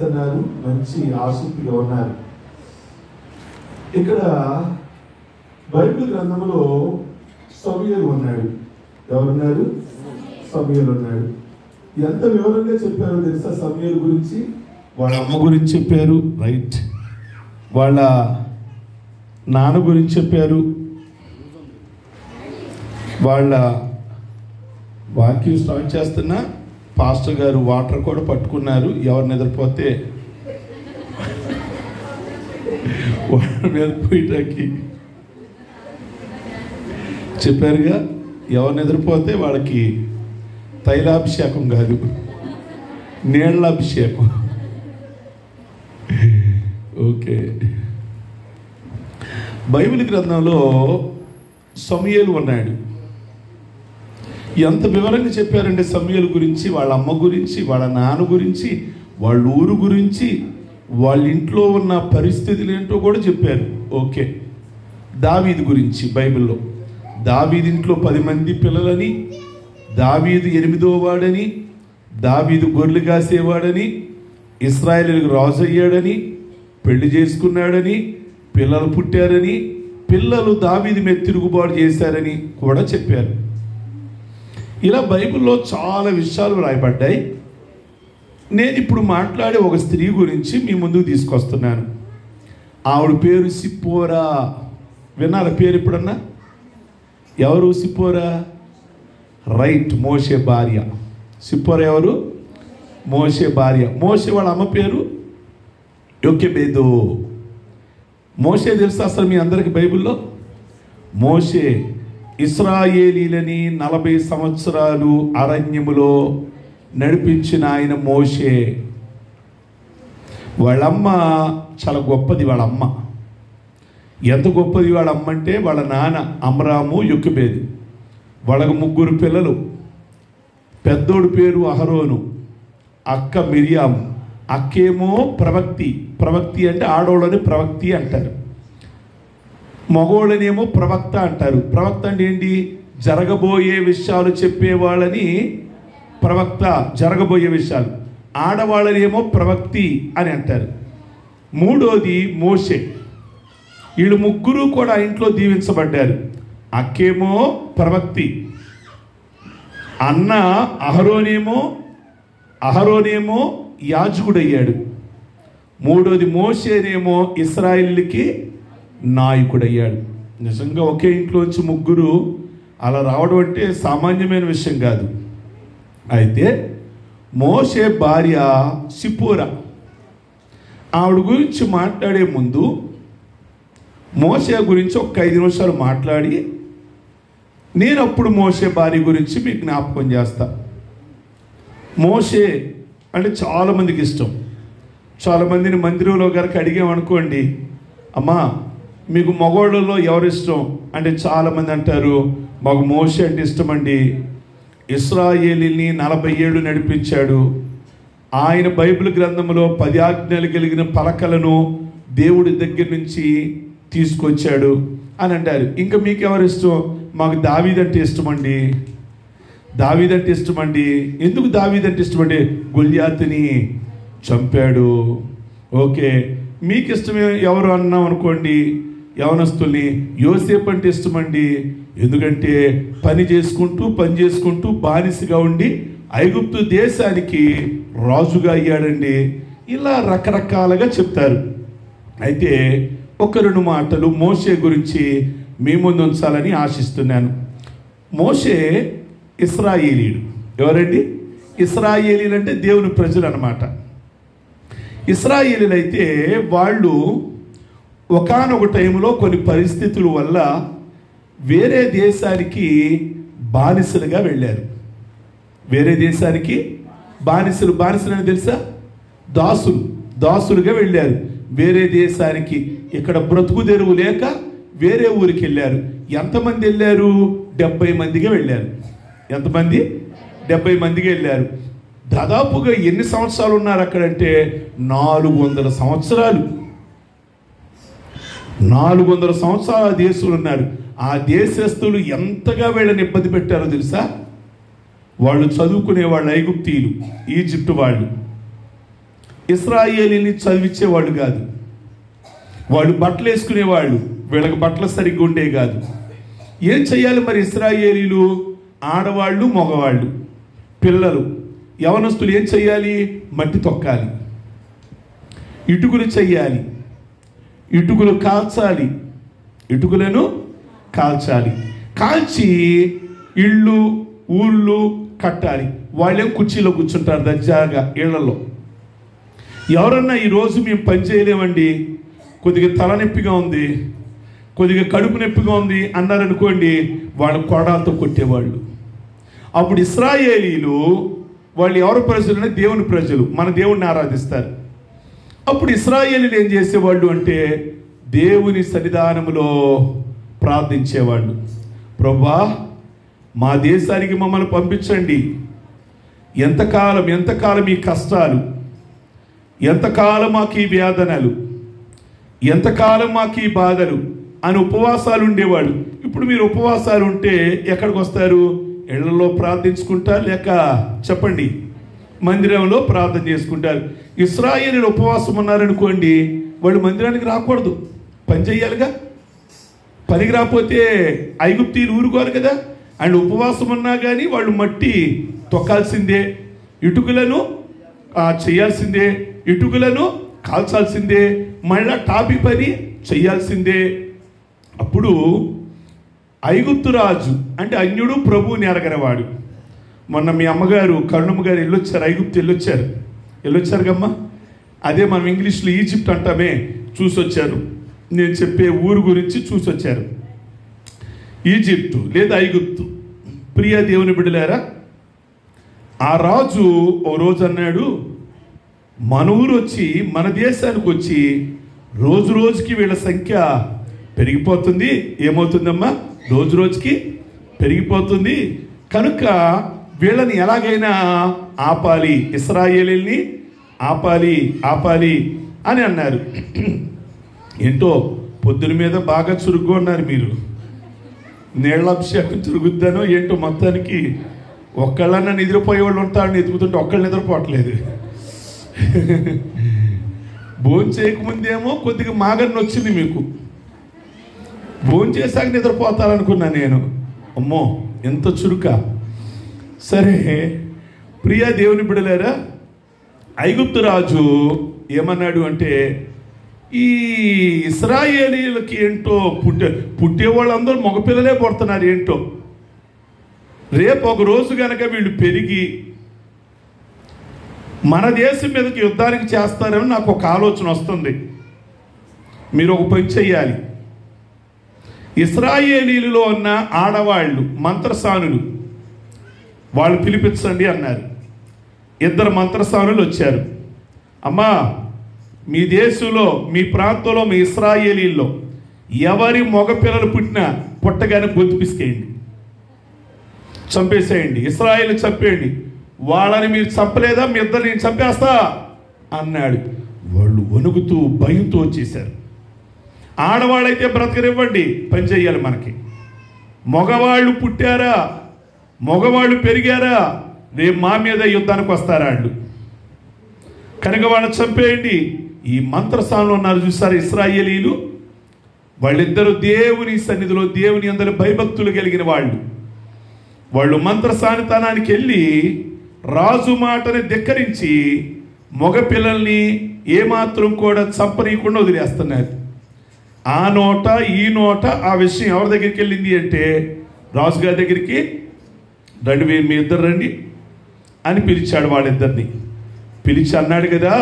జీవిస్తున్నారు, మంచి ఆసక్తిగా ఉన్నారు. ఇక్కడ బైబిల్ గ్రంథంలో సమూయేలు ఉన్నాడు. ఎవరున్నారు? సమూయేలు ఉన్నాడు. ఎంత వివరంగా చెప్పారో తెలుసా సమూయేలు గురించి? వాళ్ళ అమ్మ గురించి చెప్పారు, రైట్. వాళ్ళ నాన్న గురించి చెప్పారు. వాళ్ళ వాక్యం స్టార్ట్ చేస్తున్నా పాస్టర్ గారు వాటర్ కూడా పట్టుకున్నారు. ఎవరు నిద్రపోతే వాళ్ళ మీద పోయటానికి చెప్పారుగా. ఎవరు నిద్రపోతే వాళ్ళకి తైలాభిషేకం కాదు, నీళ్ళాభిషేకం. ఓకే. బైబిల్ గ్రంథంలో సమూయేలు ఉన్నాడు. ఎంత వివరంగా చెప్పారండి సమూయేలు గురించి, వాళ్ళ అమ్మ గురించి, వాళ్ళ నాన్న గురించి, వాళ్ళ ఊరు గురించి, వాళ్ళ ఇంట్లో ఉన్న పరిస్థితులు ఏంటో కూడా చెప్పారు. ఓకే. దావీదు గురించి బైబిల్లో దావీదు ఇంట్లో 10 మంది పిల్లలని, దావీదు 8వ వాడని, దావీదు గొర్రెలు కాసేవాడని, ఇశ్రాయేలుకు రాజు అయ్యాడని, పెళ్లి చేసుకున్నాడని, పిల్లలు పుట్టారని, పిల్లలు దావీదు మీద తిరుగుబాటు చేశారని కూడా చెప్పారు. ఇలా బైబిల్లో చాలా విషయాలు రాయబడ్డాయి. నేను ఇప్పుడు మాట్లాడే ఒక స్త్రీ గురించి మీ ముందుకు తీసుకొస్తున్నాను. ఆవిడ పేరు సిప్పోరా. విన్నారా పేరు ఎప్పుడన్నా? ఎవరు సిప్పోరా? రైట్, మోషే భార్య. సిప్పోరా ఎవరు? మోషే భార్య. మోషే వాళ్ళ అమ్మ పేరు యోకెబేదు. మోషే తెలుసా అసలు మీ అందరికి బైబిల్లో? మోషే ఇశ్రాయేలీలని 40 సంవత్సరాలు అరణ్యములో నడిపించిన ఆయన మోషే. వాళ్ళమ్మ చాలా గొప్పది. వాళ్ళమ్మ ఎంత గొప్పది వాళ్ళ అమ్మ అంటే, వాళ్ళ నాన్న అమ్రాము, యోకెబేదు. వాళ్ళకు 3 పిల్లలు. పెద్దోడు పేరు అహరోను, అక్క మిరియాము. అక్కేమో ప్రవక్తి. ప్రవక్తి అంటే ఆడోళ్ళని ప్రవక్తి అంటారు, మగోళ్ళనేమో ప్రవక్త అంటారు. ప్రవక్త అంటే ఏంటి? జరగబోయే విషయాలు చెప్పేవాళ్ళని ప్రవక్త, జరగబోయే విషయాలు. ఆడవాళ్ళనేమో ప్రవక్తి అని అంటారు. మూడోది మోషే. వీళ్ళు 3 కూడా ఇంట్లో దీవించబడ్డారు. అక్కేమో ప్రవక్తి, అన్న అహరోనేమో యాజకుడయ్యాడు. మూడోది మోషేనేమో ఇశ్రాయేలుకి నాయకుడయ్యాడు. నిజంగా ఒకే ఇంట్లోంచి 3 అలా రావడం అంటే సామాన్యమైన విషయం కాదు. అయితే మోషే భార్య సిప్పోరా. ఆవిడ గురించి మాట్లాడే ముందు మోషే గురించి ఒక 5 నిమిషాలు మాట్లాడి నేను అప్పుడు మోషే భార్య గురించి మీకు జ్ఞాపకం చేస్తా. మోషే అంటే చాలామందికి ఇష్టం. చాలామందిని మందిరంలో గారికి అడిగామనుకోండి, అమ్మా మీకు మగవాళ్ళలో ఎవరు ఇష్టం అంటే చాలామంది అంటారు మాకు మోషే అంటే ఇష్టమండి. ఇశ్రాయేలీని 40 ఏళ్ళు నడిపించాడు. ఆయన బైబిల్ గ్రంథంలో 10 ఆజ్ఞలు కలిగిన పలకలను దేవుడి దగ్గర నుంచి తీసుకొచ్చాడు అని అంటారు. ఇంకా మీకు ఎవరు ఇష్టం? మాకు దావీదంటే ఇష్టమండి. దావీదంటే ఇష్టమండి. ఎందుకు దావీదంటే ఇష్టమండి? గొల్యాతుని చంపాడు. ఓకే. మీకు ఇష్టమే ఎవరు అన్నాం అనుకోండి, యవనస్తుల్ని, యోసేపు అంటే ఇష్టమండి. ఎందుకంటే పని చేసుకుంటూ బానిసగా ఉండి ఐగుప్తు దేశానికి రాజుగా అయ్యాడండి. ఇలా రకరకాలుగా చెప్తారు. అయితే 1-2 మాటలు మోషే గురించి మీ ముందు ఉంచాలని ఆశిస్తున్నాను. మోషే ఇశ్రాయేలీయుడు. ఎవరండి? ఇశ్రాయేలీలు అంటే దేవుని ప్రజలు అన్నమాట. ఇశ్రాయేలీలు అయితే వాళ్ళు ఒకానొక టైంలో కొన్ని పరిస్థితుల వల్ల వేరే దేశానికి బానిసలుగా వెళ్ళారు. వేరే దేశానికి బానిసలు అని తెలుసా? దాసులుగా వెళ్ళారు వేరే దేశానికి. ఇక్కడ బ్రతుకు తెరువు లేక వేరే ఊరికి వెళ్ళారు. ఎంతమంది వెళ్ళారు? 70 మందిగా వెళ్ళారు. ఎంతమంది? 70 మందిగా వెళ్ళారు. దాదాపుగా ఎన్ని సంవత్సరాలు ఉన్నారు అక్కడంటే 400 సంవత్సరాలు. 400 సంవత్సరాలు ఆ దేశంలో ఉన్నారు. ఆ దేశస్తులు ఎంతగా వీళ్ళని ఇబ్బంది పెట్టారో తెలుసా? వాళ్ళు చదువుకునే వాళ్ళు ఐగుప్తీయులు, ఈజిప్ట్ వాళ్ళు. ఇశ్రాయేలీని చదివించేవాళ్ళు కాదు. వాళ్ళు బట్టలు వేసుకునేవాళ్ళు, వీళ్ళకి బట్టలు సరిగ్గా ఉండే కాదు. ఏం చెయ్యాలి మరి ఇశ్రాయేలీలు? ఆడవాళ్ళు, మగవాళ్ళు, పిల్లలు, యవనస్తులు ఏం చెయ్యాలి? మట్టి తొక్కాలి, ఇటుకలు చెయ్యాలి, ఇటుకలు కాల్చాలి, ఇటుకలను కాల్చాలి, కాల్చి ఇళ్ళు ఊళ్ళు కట్టాలి. వాళ్ళేం కుర్చీలో కూర్చుంటారు దర్జాగా ఇళ్లలో. ఎవరన్నా ఈరోజు మేము పని చేయలేమండి, కొద్దిగా తలనొప్పిగా ఉంది, కొద్దిగా కడుపు నొప్పిగా ఉంది అన్నారనుకోండి, వాళ్ళ కొడాలతో కొట్టేవాళ్ళు. అప్పుడు ఇశ్రాయేలీలు వాళ్ళు ఎవరు ప్రజలు? దేవుని ప్రజలు, మన దేవుణ్ణి ఆరాధిస్తారు. అప్పుడు ఇశ్రాయేలీలు ఏం చేసేవాళ్ళు అంటే దేవుని సన్నిధానములో ప్రార్థించేవాళ్ళు. ప్రభువా, మా దేశానికి మమ్మల్ని పంపించండి, ఎంతకాలం ఈ కష్టాలు, ఎంతకాలం మాకు ఈ వేదనలు, ఎంతకాలం మాకు ఈ బాధలు అని ఉపవాసాలు ఉండేవాళ్ళు. ఇప్పుడు మీరు ఉపవాసాలు ఉంటే ఎక్కడికి వస్తారు? ఇళ్లలో ప్రార్థించుకుంటారు, లేక చెప్పండి మందిరంలో ప్రార్థన చేసుకుంటారు. ఇశ్రాయేలీయులు ఉపవాసం ఉన్నారనుకోండి, వాళ్ళు మందిరానికి రాకూడదు, పని చెయ్యాలిగా. పనికి రాకపోతే ఐగుప్తీయులు ఊరుకోరు కదా. అండ్ ఉపవాసం ఉన్నా కానీ వాళ్ళు మట్టి తొక్కాల్సిందే, ఇటుకలను చేయాల్సిందే, ఇటుకలను కాల్చాల్సిందే, మళ్ళా టాపి పని చెయ్యాల్సిందే. అప్పుడు ఐగుప్తు రాజు అంటే అన్యుడు ప్రభువుని ఎరగరవాడు. మొన్న మీ అమ్మగారు కరుణమ్మ గారు వెళ్ళొచ్చారు, ఐగుప్తు వెళ్ళొచ్చారు కమ్మా. అదే మనం ఇంగ్లీష్లో ఈజిప్ట్ అంటామే, చూసొచ్చారు. నేను చెప్పే ఊరు గురించి చూసొచ్చారు. ఈజిప్టు లేదా ఐగుప్తు. ప్రియ దేవుని బిడ్డలారా, ఆ రాజు ఓ రోజు అన్నాడు, మన ఊరు వచ్చి మన దేశానికి వచ్చి రోజు రోజుకి వీళ్ళ సంఖ్య పెరిగిపోతుంది. ఏమవుతుందమ్మా? రోజు రోజుకి పెరిగిపోతుంది. కనుక వీళ్ళని ఎలాగైనా ఆపాలి, ఇశ్రాయేలీల్ని ఆపాలి అని అన్నారు. ఏంటో పొద్దున మీద బాగా చురుగ్గా ఉన్నారు మీరు. నీళ్ళ అభిషేకం చురుగుద్దానో ఏంటో, మొత్తానికి ఒక్కళ్ళన్నా నిద్రపోయే వాళ్ళు ఉంటారని ఎదుగుతుంటే ఒక్కళ్ళు నిద్రపోవట్లేదు. భోజనం చేయకముందేమో కొద్దిగా మాగన్న వచ్చింది మీకు, భోజనం చేశాక నిద్రపోతారనుకున్నా నేను. అమ్మో ఎంత చురుక. సరే ప్రియ దేవుని బిడ్డలారా, ఐగుప్తు రాజు ఏమన్నాడు అంటే, ఈ ఇశ్రాయేలీలకి ఏంటో పుట్టేవాళ్ళందరూ మగపిల్లలే పుడుతున్నారు ఏంటో. రేపు ఒక రోజు కనుక వీళ్ళు పెరిగి మన దేశం మీదకి యుద్ధానికి చేస్తారని నాకు ఒక ఆలోచన వస్తుంది. మీరు ఒక పని చెయ్యాలి. ఇశ్రాయేలీలలో ఉన్న ఆడవాళ్ళు మంత్రసానులు వాళ్ళు పిలిపించండి అన్నారు. 2 మంత్రసానులు వచ్చారు. అమ్మా, మీ దేశంలో, మీ ప్రాంతంలో, మీ ఇశ్రాయేలీల్లో ఎవరి మగపిల్లలు పుట్టగానే గొంతు పిసికేయండి, చంపేసేయండి, ఇశ్రాయేలు చంపేయండి. వాళ్ళని మీరు చంపలేదా? మీ ఇద్దరు నేను చంపేస్తా అన్నాడు. వాళ్ళు వణుకుతూ భయంతో వచ్చేసారు. ఆడవాళ్ళైతే బ్రతకనివ్వండి, పని చెయ్యాలి మనకి. మగవాళ్ళు పుట్టారా, మగవాళ్ళు పెరిగారా, రేపు మా మీద యుద్ధానికి వస్తారా వాళ్ళు, కనుక వాళ్ళని చంపేయండి. ఈ మంత్రస్థానంలో ఉన్నారు చూసారు ఇశ్రాయేలీలు, వాళ్ళిద్దరూ దేవుని సన్నిధిలో, దేవుని అందరూ భయభక్తులు కలిగిన వాళ్ళు మంత్రసానితనానికి వెళ్ళి రాజు మాటని ధిక్కరించి మగపిల్లల్ని ఏమాత్రం కూడా చంపనీయకుండా వదిలేస్తున్నారు. ఆ నోట ఈ నోట ఆ విషయం ఎవరి దగ్గరికి వెళ్ళింది అంటే రాజుగారి దగ్గరికి. రండి, మీ ఇద్దరు రండి అని పిలిచాడు. వాళ్ళిద్దరిని పిలిచి అన్నాడు కదా,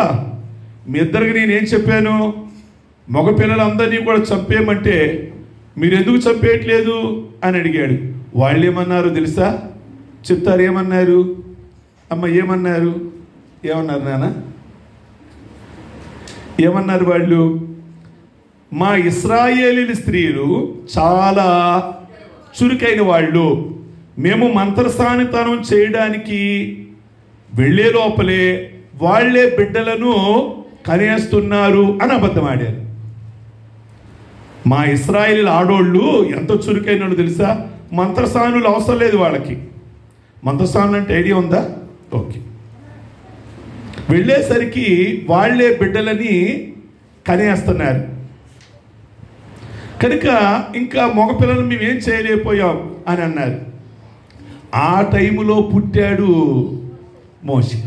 మీ ఇద్దరికి నేనేం చెప్పాను? మగపిల్లలందరినీ కూడా చంపేయమంటే మీరు ఎందుకు చంపేయట్లేదు అని అడిగాడు. వాళ్ళు ఏమన్నారు తెలుసా? చెప్తారు ఏమన్నారు? అమ్మ ఏమన్నారు నాన్న? ఏమన్నారు వాళ్ళు? మా ఇశ్రాయేలీల స్త్రీలు చాలా చురుకైన వాళ్ళు, మేము మంత్రస్థానితనం చేయడానికి వెళ్ళే లోపలే వాళ్లే బిడ్డలను కనేస్తున్నారు అని అబద్ధం ఆడారు. మా ఇశ్రాయేలీల ఆడోళ్ళు ఎంత చురుకైన తెలుసా? మంత్రస్థానులు అవసరం లేదు వాళ్ళకి. మంత్రస్థానం అంటే ఐడియా ఉందా? ఓకే. వెళ్ళేసరికి వాళ్ళే బిడ్డలని కనేస్తున్నారు. కనుక ఇంకా మగపిల్లలు మేమేం చేయలేకపోయాం అని అన్నారు. ఆ టైములో పుట్టాడు మోషే.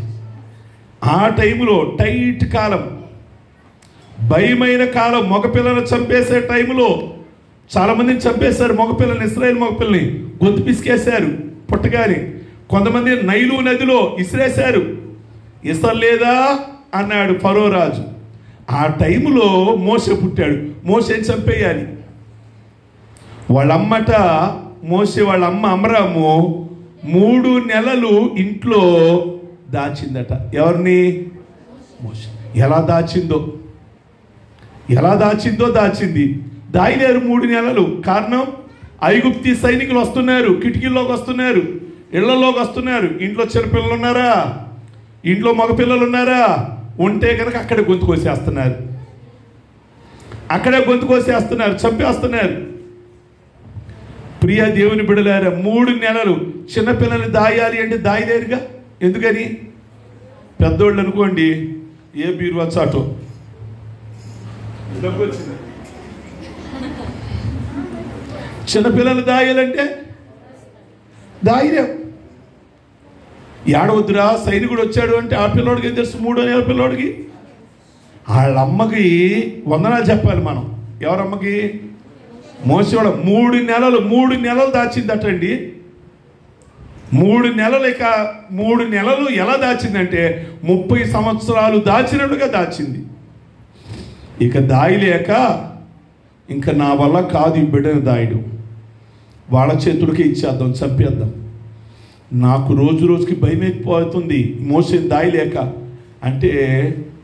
ఆ టైములో టైట్ కాలం, భయమైన కాలం, మగపిల్లలు చంపేసే టైములో చాలామందిని చంపేశారు. మగపిల్లల్ని, ఇశ్రాయేలు మగపిల్లని గొంతు పిసికేశారు పుట్టగానే. కొంతమంది నైలు నదిలో ఇసిరేశారు. ఇసలేదా అన్నాడు ఫరో రాజు. ఆ టైములో మోషే పుట్టాడు. మోషేని చంపేయాలి. వాళ్ళమ్మట మోషే వాళ్ళ అమ్మ అమరాము 3 నెలలు ఇంట్లో దాచిందట. ఎవరిని? మోషే. ఎలా దాచిందో దాచింది. దాయలేరు 3 నెలలు. కారణం, ఐగుప్తి సైనికులు వస్తున్నారు, కిటికీల్లోకి వస్తున్నారు, ఇళ్లలోకి వస్తున్నారు. ఇంట్లో చిన్నపిల్లలు ఉన్నారా? ఇంట్లో మగపిల్లలు ఉన్నారా? ఉంటే కనుక అక్కడే గొంతు కోసేస్తున్నారు, చంపేస్తున్నారు. ప్రియ దేవుని బిడ్డలారా, 3 నెలలు చిన్నపిల్లల్ని దాయాలి అంటే దాయలేరుగా. ఎందుకని? పెద్దోళ్ళు అనుకోండి, ఏ బీరువా చాటో డబ్బు వచ్చింది. చిన్నపిల్లలు దాయాలంటే దాయలేం. ఏడవద్దురా, సైనికుడు వచ్చాడు అంటే ఆ పిల్లోడికి ఏం తెలుసు? 3 నెలల పిల్లోడికి. వాళ్ళ అమ్మకి వందనాలు చెప్పాలి మనం. ఎవరమ్మకి? మోసేవాడు 3 నెలలు దాచిందటండి. 3 నెలలు. ఇక 3 నెలలు ఎలా దాచిందంటే 30 సంవత్సరాలు దాచినట్టుగా దాచింది. ఇక దాయలేక, ఇంకా నా వల్ల కాదు ఈ బిడ్డను దాయడం, వాళ్ళ చేతులకే ఇచ్చేద్దాం, చంపేద్దాం. నాకు రోజు రోజుకి భయం అయిపోతుంది మోసేని దాయలేక. అంటే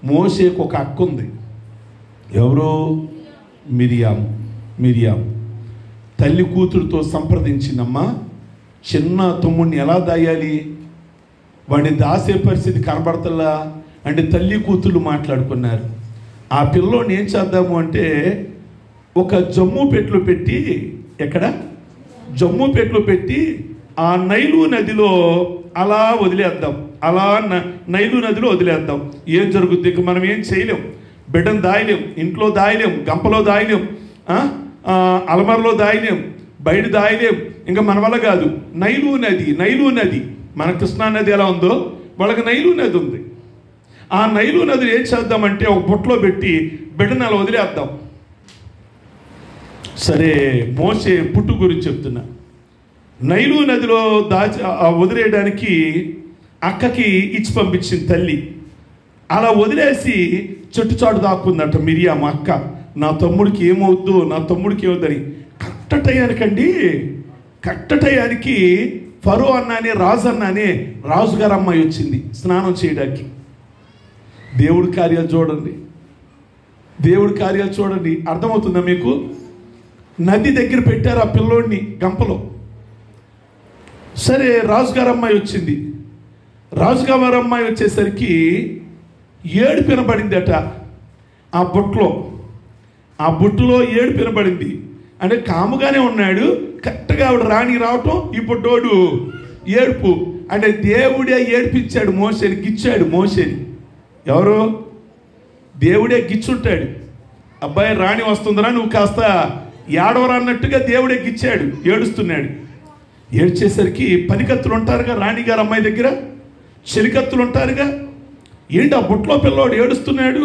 మోసేకు ఒక అక్క ఉంది. ఎవరు? మిరియాము. తల్లి కూతురుతో సంప్రదించిందమ్మా, చిన్న తమ్ముడిని ఎలా దాయాలి, వాడిని దాసే పరిస్థితి కనబడతల్లా అంటే తల్లి కూతురు మాట్లాడుకున్నారు. ఆ పిల్లోని ఏం చేద్దాము అంటే ఒక జమ్ము పెట్లు పెట్టి, ఎక్కడ జమ్ము పెట్లు పెట్టి ఆ నైలు నదిలో అలా వదిలేద్దాం, నైలు నదిలో వదిలేద్దాం. ఏం జరుగుద్ది? ఇక మనం ఏం చేయలేం. బిడ్డను దాయలేం, ఇంట్లో దాయలేం, గంపలో దాయలేం, అలమరలో దాయలేం, బయట దాయలేం. ఇంకా మన వల్ల కాదు. నైలు నది మన కృష్ణా నది ఎలా ఉందో వాళ్ళకి నైలు నది ఉంది. ఆ నైలు నది ఏం చేద్దామంటే ఒక బుట్టలో పెట్టి బిడ్డను అలా వదిలేద్దాం. సరే, మోసే పుట్టు గురించి చెప్తున్నా. నైలు నదిలో వదిలేయడానికి అక్కకి ఇచ్చి పంపించింది తల్లి. అలా వదిలేసి చెట్టు చాటు దాక్కుందట మిరియాము అక్క. నా తమ్ముడికి ఏమవుద్దు, అని. కరెక్ట్ టయానికి ఫరో అన్నానే, రాజుగారు అమ్మాయి వచ్చింది స్నానం చేయడానికి. దేవుడి కార్యాలు చూడండి. అర్థమవుతుందా మీకు? నది దగ్గర పెట్టారు ఆ పిల్లోడిని గంపలో. సరే, రాజుగారు అమ్మాయి వచ్చింది. రాజుగారు అమ్మాయి వచ్చేసరికి ఏడుపు వినబడిందట ఆ బుట్టులో ఏడుపు వినబడింది. అంటే కాముగానే ఉన్నాడు, కరెక్ట్గా ఆవిడ రాణి రావటం, ఈ బుడ్డోడు ఏడుపు. అంటే దేవుడే ఏడిపించాడు మోసేని, గిచ్చాడు మోసేని. ఎవరు? దేవుడే గిచ్చుంటాడు. అబ్బాయి రాణి వస్తుందిరా, నువ్వు కాస్త ఏడవరా అన్నట్టుగా దేవుడే గిచ్చాడు. ఏడుస్తున్నాడు. ఏడ్చేసరికి పనికత్తులు ఉంటారుగా రాణిగారు అమ్మాయి దగ్గర, చెలికత్తులు ఉంటారుగా. ఏంటి ఆ బుట్టలో పిల్లోడు ఏడుస్తున్నాడు,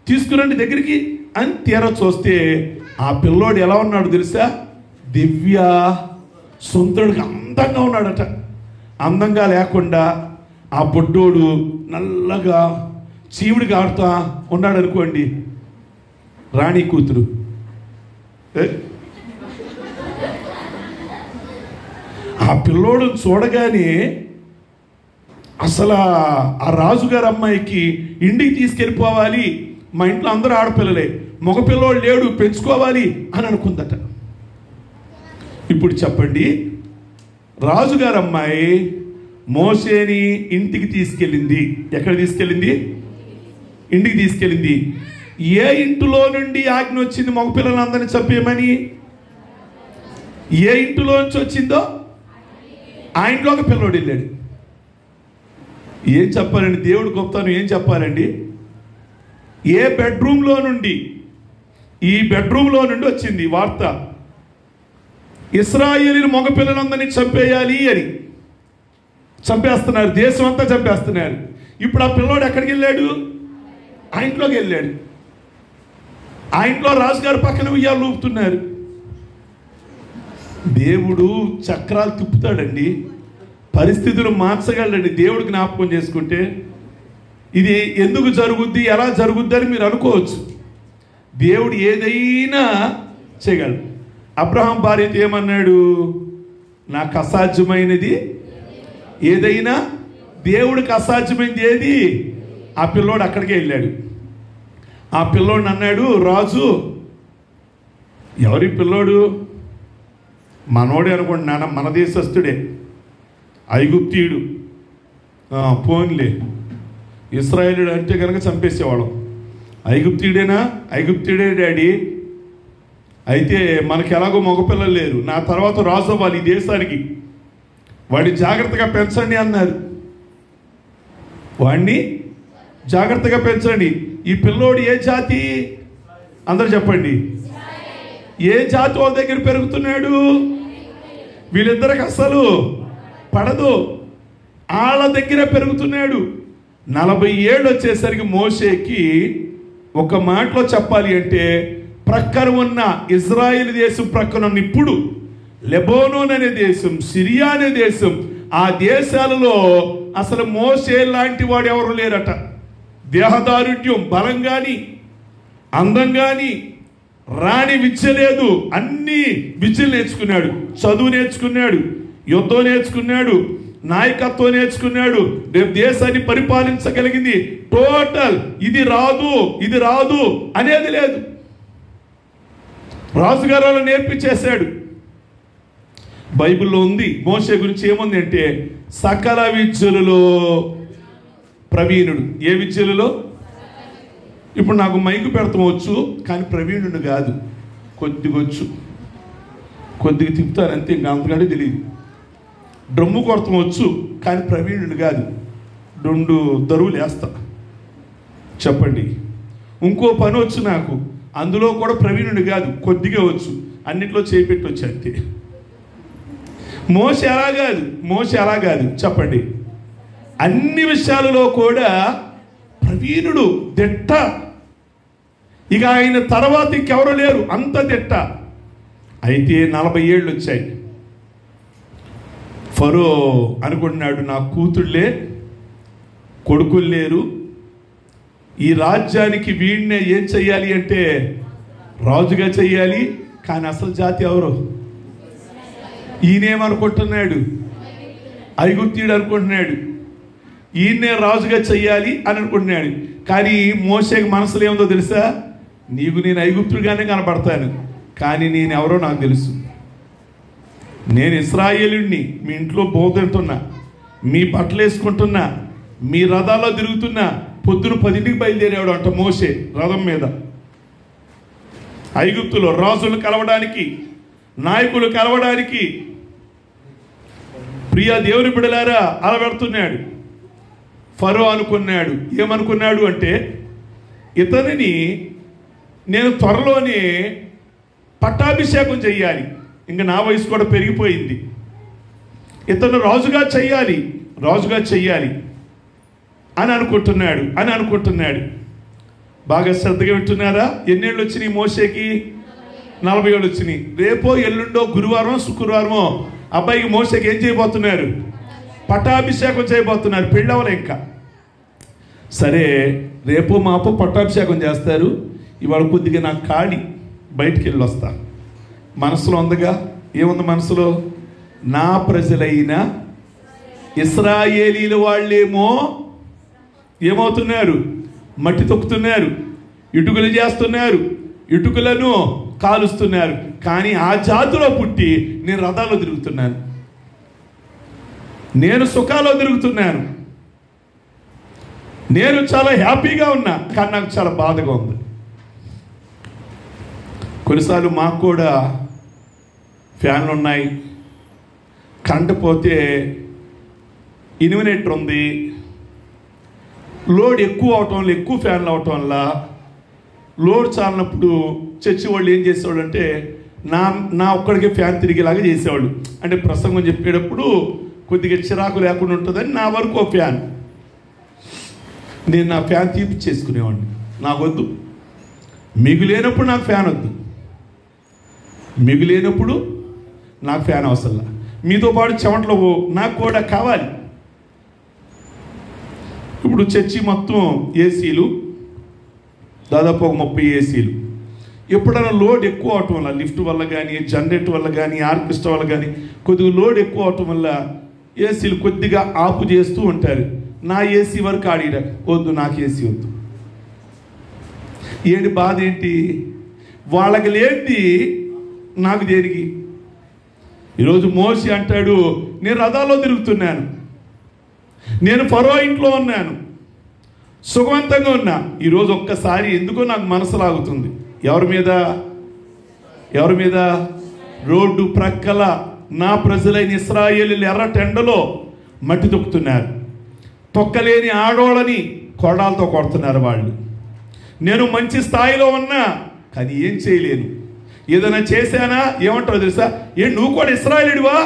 తీసుకురండి దగ్గరికి అని తీరా చూస్తే ఆ పిల్లోడు ఎలా ఉన్నాడు తెలుసా? దివ్య సుందరుడికి అందంగా ఉన్నాడట. అందంగా లేకుండా ఆ బుడ్డోడు నల్లగా చీవుడిగా ఆడుతా ఉన్నాడు అనుకోండి. రాణి కూతురు ఆ పిల్లోడు చూడగానే అసలు ఆ రాజుగారి అమ్మాయికి ఇంటికి తీసుకెళ్ళిపోవాలి, మా ఇంట్లో అందరూ ఆడపిల్లలే, మగపిల్లోడు లేడు, పెంచుకోవాలి అని అనుకుందట. ఇప్పుడు చెప్పండి, రాజుగారి అమ్మాయి మోసేని ఇంటికి తీసుకెళ్ళింది. ఎక్కడ తీసుకెళ్ళింది? ఇంటికి తీసుకెళ్ళింది. ఏ ఇంటిలో నుండి ఆజ్ఞ వచ్చింది మగపిల్లలందరినీ చంపేయమని? ఏ ఇంటిలో నుంచి వచ్చిందో ఆ ఇంట్లో ఒక పిల్లోడు వెళ్ళాడు. ఏం చెప్పాలండి? దేవుడు గొప్పతనం ఏం చెప్పాలండి? ఏ బెడ్రూమ్లో నుండి, ఈ బెడ్రూమ్లో నుండి వచ్చింది వార్త, ఇశ్రాయేలు మగపిల్లలందరినీ చంపేయాలి అని. చంపేస్తున్నారు, దేశం అంతా చంపేస్తున్నారు. ఇప్పుడు ఆ పిల్లోడు ఎక్కడికి వెళ్ళాడు? ఆ ఇంట్లోకి వెళ్ళాడు. ఆ ఇంట్లో రాజుగారు పక్కన ఉయ్యాలు ఊపుతున్నారు. దేవుడు చక్రాలు తిప్పుతాడండి, పరిస్థితులు మార్చగలండి. దేవుడు జ్ఞాపకం చేసుకుంటే ఇది ఎందుకు జరుగుద్ది, ఎలా జరుగుద్ది అని మీరు అనుకోవచ్చు. దేవుడు ఏదైనా చేయగలడు. అబ్రహాం భార్యతో ఏమన్నాడు? నాకు అసాధ్యమైనది ఏదైనా, దేవుడికి అసాధ్యమైనది ఏది? ఆ పిల్లోడు అక్కడికే వెళ్ళాడు. ఆ పిల్లోడిని అన్నాడు రాజు, ఎవరి పిల్లోడు? మనోడే అనుకుంటున్నాను, మన దేశస్థుడే, ఐగుప్తీయుడు. పోన్లే, ఇశ్రాయేలుడు అంటే కనుక చంపేసేవాళ్ళం. ఐగుప్తీయుడేనా? ఐగుప్తీయుడే డాడీ. అయితే మనకి ఎలాగో మగపిల్లలు లేరు, నా తర్వాత రాజు అవ్వాలి ఈ దేశానికి, వాడిని జాగ్రత్తగా పెంచండి అన్నారు. వాడిని జాగ్రత్తగా పెంచండి. ఈ పిల్లోడు ఏ జాతి? అందరూ చెప్పండి. ఏ జాతి వాళ్ళ దగ్గర పెరుగుతున్నాడు? వీళ్ళిద్దరికి అసలు పడదు, వాళ్ళ దగ్గర పెరుగుతున్నాడు. 40 ఏళ్ళు వచ్చేసరికి మోషేకి ఒక మాటలో చెప్పాలి అంటే, ప్రక్కన ఉన్న ఇజ్రాయిల్ దేశం ప్రక్కన ఉన్న ఇప్పుడు లెబోనోన్ అనే దేశం, సిరియా అనే దేశం, ఆ దేశాలలో అసలు మోషే లాంటి వాడు ఎవరు లేరట. దేహదారుఢ్యం, బలం కానీ, అందం కానీ, రాణి విద్య లేదు, అన్ని విద్యలు నేర్చుకున్నాడు. చదువు నేర్చుకున్నాడు, యుద్ధం నేర్చుకున్నాడు, నాయకత్వం నేర్చుకున్నాడు, రేపు దేశాన్ని పరిపాలించగలిగింది. టోటల్ ఇది రాదు, ఇది రాదు అనేది లేదు. రాజుగారు నేర్పించేశాడు. బైబిల్లో ఉంది మోషే గురించి ఏముంది అంటే, సకల విద్యలలో ప్రవీణుడు. ఏ విద్యలలో? ఇప్పుడు నాకు మైకు పెడతావచ్చు, కానీ ప్రవీణుడు కాదు. కొద్దిగా వచ్చు, కొద్దిగా తిప్పుతారు అంతే, ఇంకా అంతకంటే తెలియదు. డ్రమ్ము కొడతావచ్చు, కానీ ప్రవీణుడు కాదు. 2 దరువులు వేస్తా, చెప్పండి. ఇంకో పని వచ్చు నాకు, అందులో కూడా ప్రవీణుడు కాదు, కొద్దిగా వచ్చు, అన్నిట్లో చేపెట్టవచ్చు అంతే. మోషే అలా కాదు, మోషే అలా కాదు, చెప్పండి. అన్ని విషయాలలో కూడా ప్రవీణుడు, దిట్ట. ఇక ఆయన తర్వాత ఇంకెవరు లేరు, అంత దిట్ట. అయితే 40 ఏళ్ళు వచ్చాయి. ఫరో అనుకుంటున్నాడు, నా కూతుళ్ళే, కొడుకులు లేరు, ఈ రాజ్యానికి వీడినే ఏం చెయ్యాలి అంటే రాజుగా చెయ్యాలి. కానీ అసలు జాతి ఎవరు? ఈయనేమనుకుంటున్నాడు? ఐగుప్తీయుడు అనుకుంటున్నాడు. ఈయన్నే రాజుగా చెయ్యాలి అని అనుకుంటున్నాడు. కానీ మోషేకి మనసులో ఏముందో తెలుసా? నీకు నేను ఐగుప్తుడిగానే కనపడతాను, కానీ నేను ఎవరో నాకు తెలుసు. నేను ఇశ్రాయేలుడిని, మీ ఇంట్లో బోధింటున్నా, మీ బట్టలు వేసుకుంటున్నా, మీ రథాల్లో తిరుగుతున్నా. పొద్దున 10ంటికి బయలుదేరేవాడు అంట మోషే రథం మీద. ఐగుప్తులో రాజులు కలవడానికి, నాయకులు కలవడానికి. ప్రియా దేవుని బిడ్డలారా, అలా పెడుతున్నాడు. ఫరో అనుకున్నాడు, ఏమనుకున్నాడు అంటే, ఇతనిని నేను త్వరలోనే పట్టాభిషేకం చెయ్యాలి, ఇంకా నా వయసు కూడా పెరిగిపోయింది, ఇతను రాజుగా చెయ్యాలి, రాజుగా చెయ్యాలి అని అనుకుంటున్నాడు. బాగా శ్రద్ధగా వింటున్నారా? ఎన్నేళ్ళు వచ్చినాయి మోషేకి? 40 ఏళ్ళు వచ్చినాయి. రేపో ఎల్లుండో, గురువారం శుక్రవారమో అబ్బాయికి మోషేకి ఏం చేయబోతున్నారు? పట్టాభిషేకం చేయబోతున్నారు. పెళ్ళవలే ఇంకా. సరే, రేపు మాపు పట్టాభిషేకం చేస్తారు. ఇవాళ కొద్దిగా నాకు ఖాళీ, బయటికి వెళ్ళి వస్తా. మనసులో ఉందిగా, ఏముంది మనసులో? నా ప్రజలైన ఇశ్రాయేలీల వాళ్ళేమో ఏమవుతున్నారు? మట్టి తొక్కుతున్నారు, ఇటుకలు చేస్తున్నారు, ఇటుకలను కాలుస్తున్నారు. కానీ ఆ జాతిలో పుట్టి నేను రథాల్లో తిరుగుతున్నాను, నేను సుఖాల్లో తిరుగుతున్నాను, నేను చాలా హ్యాపీగా ఉన్నా, కానీ నాకు చాలా బాధగా ఉంది. కొన్నిసార్లు మాకు కూడా ఫ్యాన్లు ఉన్నాయి, కరెంటు పోతే ఇన్వర్టర్ ఉంది, లోడ్ ఎక్కువ అవటం వల్ల, ఎక్కువ ఫ్యాన్లు అవటం వల్ల లోడ్ చాలినప్పుడు చర్చి వాళ్ళు ఏం చేసేవాళ్ళు అంటే నా ఒక్కడికే ఫ్యాన్ తిరిగేలాగా చేసేవాళ్ళు. అంటే ప్రసంగం చెప్పేటప్పుడు కొద్దిగా చిరాకు లేకుండా ఉంటుందని నా వరకు ఒక ఫ్యాన్, నేను నా ఫ్యాన్ తీపిచ్చేసుకునేవాడిని. నాకు వద్దు, మిగులేనప్పుడు నాకు ఫ్యాన్ వద్దు, మిగులేనప్పుడు నాకు ఫ్యాన్ అవసరంలా. మీతో పాటు చెమటలో నాకు కూడా కావాలి. ఇప్పుడు చర్చి మొత్తం ఏసీలు, దాదాపు ఒక 30 ఏసీలు. ఎప్పుడైనా లోడ్ ఎక్కువ అవటం వల్ల, లిఫ్ట్ వల్ల కానీ, జనరేటర్ వల్ల కానీ, ఆర్కెస్ట్రా వల్ల కానీ కొద్దిగా లోడ్ ఎక్కువ అవటం వల్ల ఏసీలు కొద్దిగా ఆపు చేస్తూ ఉంటారు. నా ఏసీ వరకు ఆడిడ వద్దు, నాకు ఏసీ వద్దు. ఏంటి బాధ ఏంటి? వాళ్ళకి లేనిది నాకు దేనికి? ఈరోజు మోషే అంటాడు, నేను రథాల్లో తిరుగుతున్నాను, నేను ఫరో ఇంట్లో ఉన్నాను, సుఖవంతంగా ఉన్నా. ఈరోజు ఒక్కసారి ఎందుకో నాకు మనసు లాగుతుంది. ఎవరి మీద? రోడ్డు ప్రక్కల నా ప్రజలైన ఇశ్రాయేలీయులు ఎర్ర టెండలో మట్టి తొక్కుతున్నారు. తొక్కలేని ఆడోళ్ళని కొడాలతో కొడుతున్నారు వాళ్ళు. నేను మంచి స్థాయిలో ఉన్నా కానీ ఏం చేయలేను. ఏదైనా చేశానా ఏమంటారు తెలుసా? నువ్వు కూడా ఇశ్రాయేలీయుడివా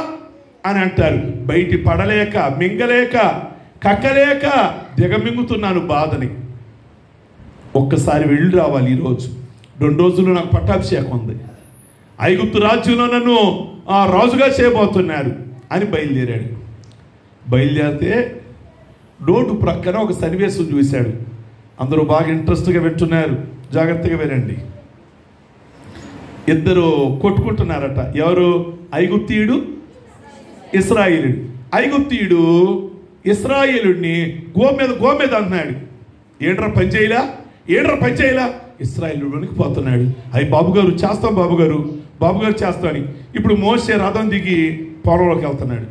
అని అంటారు. బయటి పడలేక, మింగలేక, కక్కలేక దిగమింగుతున్నాను బాధని. ఒక్కసారి వెళ్ళి రావాలి. ఈరోజు 2 రోజులు నాకు పట్టాభిషేకం ఉంది, ఐగుప్తు రాజ్యంలో నన్ను రాజుగా చేయబోతున్నారు అని బయలుదేరాడు. బయలుదేరితే రోడ్డు ప్రక్కన ఒక సన్నివేశం చూశాడు. అందరూ బాగా ఇంట్రెస్ట్గా వింటున్నారు, జాగ్రత్తగా వినండి. ఇద్దరు కొట్టుకుంటున్నారట. ఎవరు? ఐగుప్తీయుడు, ఇశ్రాయేలీయుడు. ఐగుప్తీయుడు ఇశ్రాయేలుడిని గోమేద అంటున్నాడు. ఏంట్రా పంచేయిలా? ఇశ్రాయేలుడు వణికిపోతున్నాడు. అయ్యి బాబుగారు చేస్తాం, బాబుగారు చేస్తామని. ఇప్పుడు మోషే రథం దిగి పొలంలోకి వెళ్తున్నాడు.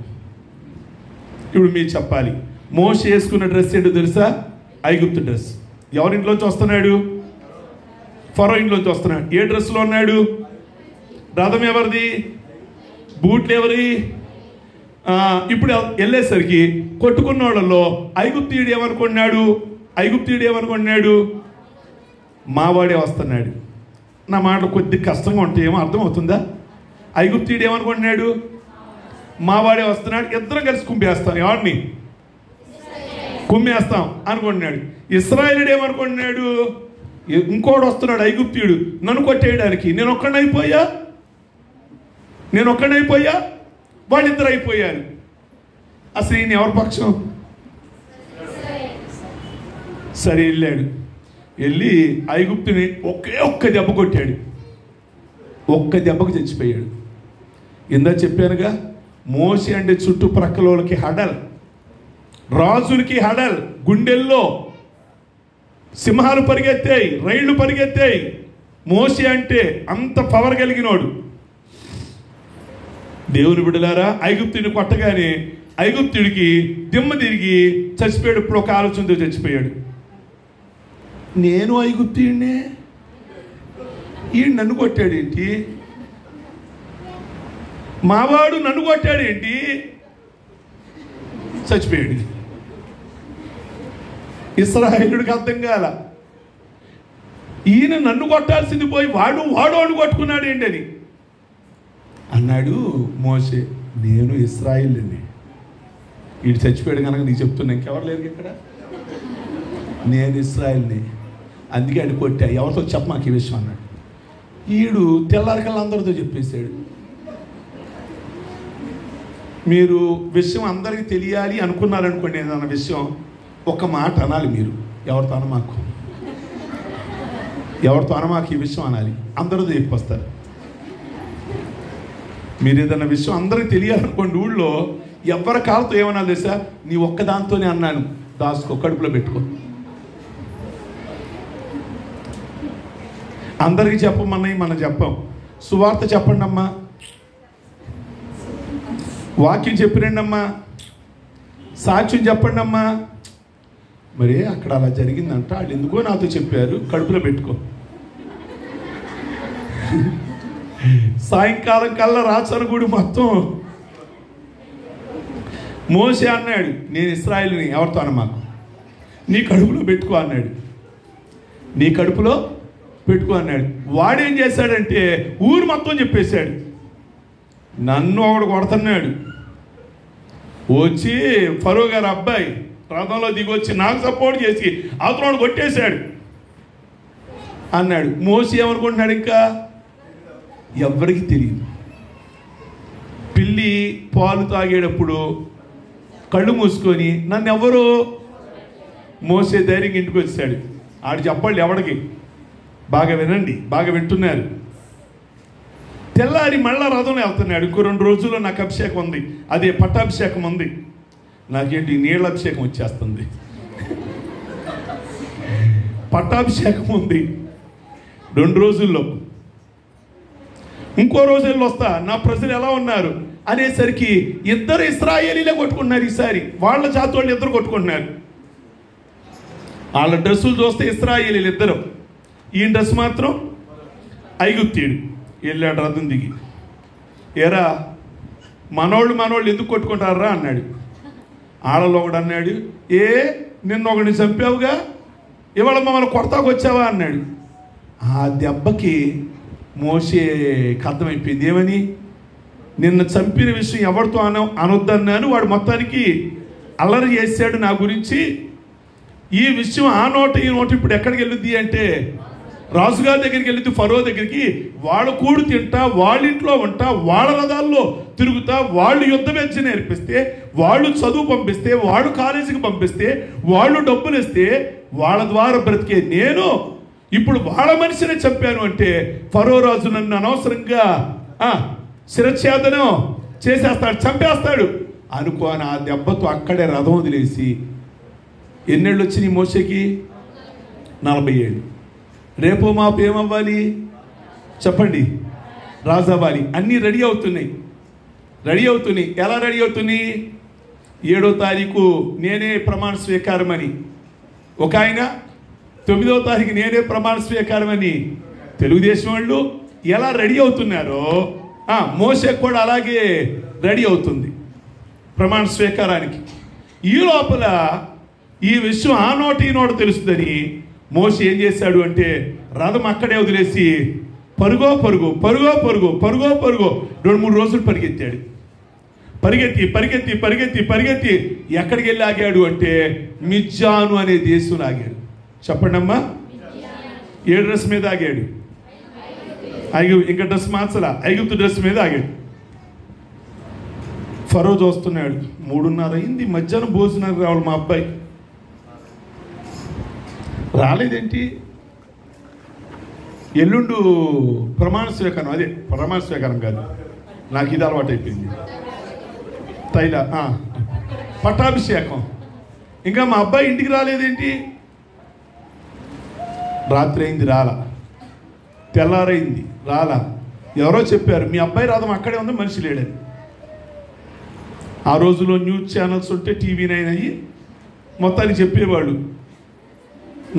ఇప్పుడు మీరు చెప్పాలి, మోషే వేసుకున్న డ్రెస్ ఏంటో తెలుసా? ఐగుప్తు డ్రెస్. ఎవరింట్లోంచి వస్తున్నాడు? ఫరో ఇంట్లోంచి వస్తున్నాడు. ఏ డ్రెస్లో ఉన్నాడు? రథం ఎవరిది? బూట్లు ఎవరి? ఇప్పుడు వెళ్ళేసరికి కొట్టుకున్న వాళ్ళలో ఐగుప్తీయుడు ఏమనుకున్నాడు? మావాడే వస్తున్నాడు. నా మాటలు కొద్ది కష్టంగా ఉంటాయేమో అర్థమవుతుందా? ఐగుప్తీయుడు ఏమనుకుంటున్నాడు? మావాడే వస్తున్నాడు, ఇద్దరం కలిసి కుమ్మేస్తాం. ఎవరిని కుమ్మేస్తాం అనుకుంటున్నాడు. ఇశ్రాయేలీయుడు ఏమనుకుంటున్నాడు? ఇంకోడు వస్తున్నాడు ఐగుప్తీయుడు నన్ను కొట్టేయడానికి. నేను ఒక్కడైపోయా, వాళ్ళిద్దరు అయిపోయారు. అసలు ఈయన ఎవరి పక్షం? సరే వెళ్ళి ఐగుప్తుని ఒక్క దెబ్బ కొట్టాడు. ఒక్క దెబ్బకు చచ్చిపోయాడు. ఇందా చెప్పానుగా, మోషే అంటే చుట్టుప్రక్కల వాళ్ళకి హడల్, రాజులకి హడల్. గుండెల్లో సింహాలు పరిగెత్తాయి, రైళ్లు పరిగెత్తాయి. మోషే అంటే అంత పవర్ కలిగినోడు. దేవుని బిడ్డలారా, ఐగుప్తుని కొట్టగానే ఐగుప్తుడికి దిమ్మ తిరిగి చచ్చిపోయాడు. ఇప్పుడు ఒక ఆలోచనతో చచ్చిపోయాడు. నేను ఐగుప్తుడినే, ఈయన నన్ను కొట్టాడేంటి? మావాడు నన్ను కొట్టాడేంటి? చచ్చిపోయాడు. ఇశ్రాయేలుడికి అర్థం కాల. ఈయన నన్ను కొట్టాల్సింది పోయి వాడు కొట్టుకున్నాడు ఏంటి అని అన్నాడు మోషే. నేను ఇశ్రాయేలుని, వీడు చచ్చిపోయాడు కనుక నీకు చెప్తున్నా, ఇంకెవరు లేరు ఇక్కడ. నేను ఇశ్రాయేలుని, అందుకే ఆడు కొట్టా. ఎవరితో చెప్ప మాకు ఈ విషయం అన్నాడు. ఈడు తెల్లారికల్లా అందరితో చెప్పేశాడు. మీరు విషయం అందరికీ తెలియాలి అనుకున్నారనుకోండి, ఏదన్నా విషయం ఒక మాట అనాలి. మీరు ఎవరితో అనమాకు ఈ విషయం అనాలి. అందరితో చెప్పొస్తారు. మీరు ఏదన్నా విషయం అందరికీ తెలియాలనుకోండి, ఊళ్ళో ఎవరి కాలతో ఏమన్నా తెలుసా? నీ ఒక్కదాంతోనే అన్నాను, దాసుకో, కడుపులో పెట్టుకో. అందరికీ చెప్పమన్నాయి, మనం చెప్పాం. సువార్త చెప్పండి అమ్మా, వాక్యం చెప్పిరండి అమ్మా, సాక్ష్యం చెప్పండి అమ్మా. మరి అక్కడ అలా జరిగిందంట, వాళ్ళు ఎందుకో నాతో చెప్పారు, కడుపులో పెట్టుకో. సాయంకాలం కల్లా రాచరగుడి మొత్తం. మోషే అన్నాడు, నేను ఇశ్రాయేలుని, ఎవరితో అనమాకు. నీ కడుపులో పెట్టుకో అన్నాడు. నీ కడుపులో పెట్టుకో అన్నాడు. వాడేం చేశాడంటే ఊరు మొత్తం చెప్పేశాడు. నన్ను ఒకడు కొడుతున్నాడు. వచ్చి ఫరో గారు అబ్బాయి రథంలో దిగొచ్చి నాకు సపోర్ట్ చేసి అవతల కొట్టేశాడు అన్నాడు. మోసి ఏమనుకుంటున్నాడు? ఇంకా ఎవరికి తెలియదు. పిల్లి పాలు తాగేటప్పుడు కళ్ళు మూసుకొని నన్ను ఎవరు మోసే ధైర్యంగా ఇంటికి వచ్చాడు. ఆడు చెప్పండి ఎవడికి, బాగా వినండి, బాగా వింటున్నారు. తెల్లారి మళ్ళా రథంలో వెళ్తున్నాడు. ఇంకో 2 రోజుల్లో నాకు అభిషేకం ఉంది, అదే పట్టాభిషేకం ఉంది. నాకేంటి నీళ్ళ అభిషేకం వచ్చేస్తుంది. పట్టాభిషేకం ఉంది 2 రోజుల్లో. ఇంకో రోజు వెళ్ళి వస్తా, నా ప్రజలు ఎలా ఉన్నారు అనేసరికి ఇద్దరు ఇశ్రాయేలీలే కొట్టుకుంటున్నారు. ఈసారి వాళ్ళ జాతి వాళ్ళు ఇద్దరు కొట్టుకుంటున్నారు. వాళ్ళ డ్రెస్సులు చూస్తే ఇశ్రాయేలీలు ఇద్దరు, ఈ డ్రెస్ మాత్రం ఐగుప్తీయుడు. వెళ్ళాడు రథం దిగి. ఏరా మనోళ్ళు ఎందుకు కొట్టుకుంటారా అన్నాడు. ఆడలో ఒకడు అన్నాడు, నిన్న ఒకడిని చంపావుగా, ఇవాళ మమ్మల్ని కొడతాకు వచ్చావా అన్నాడు. ఆ దెబ్బకి మోషేకి అర్థమైపోయింది. ఏమని? నిన్న చంపిన విషయం ఎవరితో అనొద్దన్నాను, వాడు మొత్తానికి అల్లరి చేశాడు నా గురించి. ఈ విషయం ఆ నోట ఈ నోట ఇప్పుడు ఎక్కడికి వెళ్ళుద్ది అంటే రాజుగారి దగ్గరికి వెళ్ళింది, ఫరో దగ్గరికి. వాళ్ళు కూడు తింటా, వాళ్ళ ఇంట్లో ఉంటా, వాళ్ళ రథాల్లో తిరుగుతా, వాళ్ళు యుద్ధ విద్య నేర్పిస్తే, వాళ్ళు చదువు పంపిస్తే, వాళ్ళు కాలేజీకి పంపిస్తే, వాళ్ళు డబ్బులు ఇస్తే వాళ్ళ ద్వారా బ్రతికే నేను ఇప్పుడు వాళ్ళ మనిషిని చంపాను అంటే ఫరో రాజు నన్ను అనవసరంగా శిరఛేదనం చేసేస్తాడు, చంపేస్తాడు అనుకోని ఆ దెబ్బతో అక్కడే రథం వదిలేసి ఎన్నేళ్ళు వచ్చినాయి మోషేకి? 40 ఏళ్ళు. రేపో మాపు ఏమవ్వాలి చెప్పండి? రాజు అవ్వాలి. అన్నీ రెడీ అవుతున్నాయి. ఎలా రెడీ అవుతున్నాయి? 7వ తారీఖు నేనే ప్రమాణ స్వీకారం అని ఒక ఆయన, 9వ తారీఖు నేనే ప్రమాణ స్వీకారం అని తెలుగుదేశం వాళ్ళు ఎలా రెడీ అవుతున్నారో మోషే కూడా అలాగే రెడీ అవుతుంది ప్రమాణ స్వీకారానికి. ఈ లోపల ఈ విషయం ఆ నోట ఈ నోట తెలుస్తుందని మోషే ఏం చేశాడు అంటే రథం అక్కడే వదిలేసి పరుగో 2-3 రోజులు పరిగెత్తాడు. పరిగెత్తి ఎక్కడికి వెళ్ళి ఆగాడు అంటే మిద్యాను అనే దేశం ఆగాడు. చెప్పండి అమ్మా. ఏ డ్రెస్ మీద ఆగాడు? ఇంకా డ్రెస్ మార్చలా, ఐగుప్తు డ్రెస్ మీద ఆగాడు. ఫరో చూస్తున్నాడు. 3:30 అయింది, మధ్యాహ్నం భోజనానికి రావాలి మా అబ్బాయి, రాలేదేంటి? ఎల్లుండు ప్రమాణ స్వీకారం, అదే ప్రమాణ స్వీకారం కాదు, నాకు ఇది అలవాటు అయిపోయింది, పట్టాభిషేకం. ఇంకా మా అబ్బాయి ఇంటికి రాలేదేంటి? రాత్రి అయింది రాలా, తెల్లారైంది రాలా. ఎవరో చెప్పారు మీ అబ్బాయి రథం అక్కడే ఉంది, మనిషి లేడని. ఆ రోజులో న్యూస్ ఛానల్స్ ఉంటే టీవీ 9 అయ్యి మొత్తానికి చెప్పేవాళ్ళు.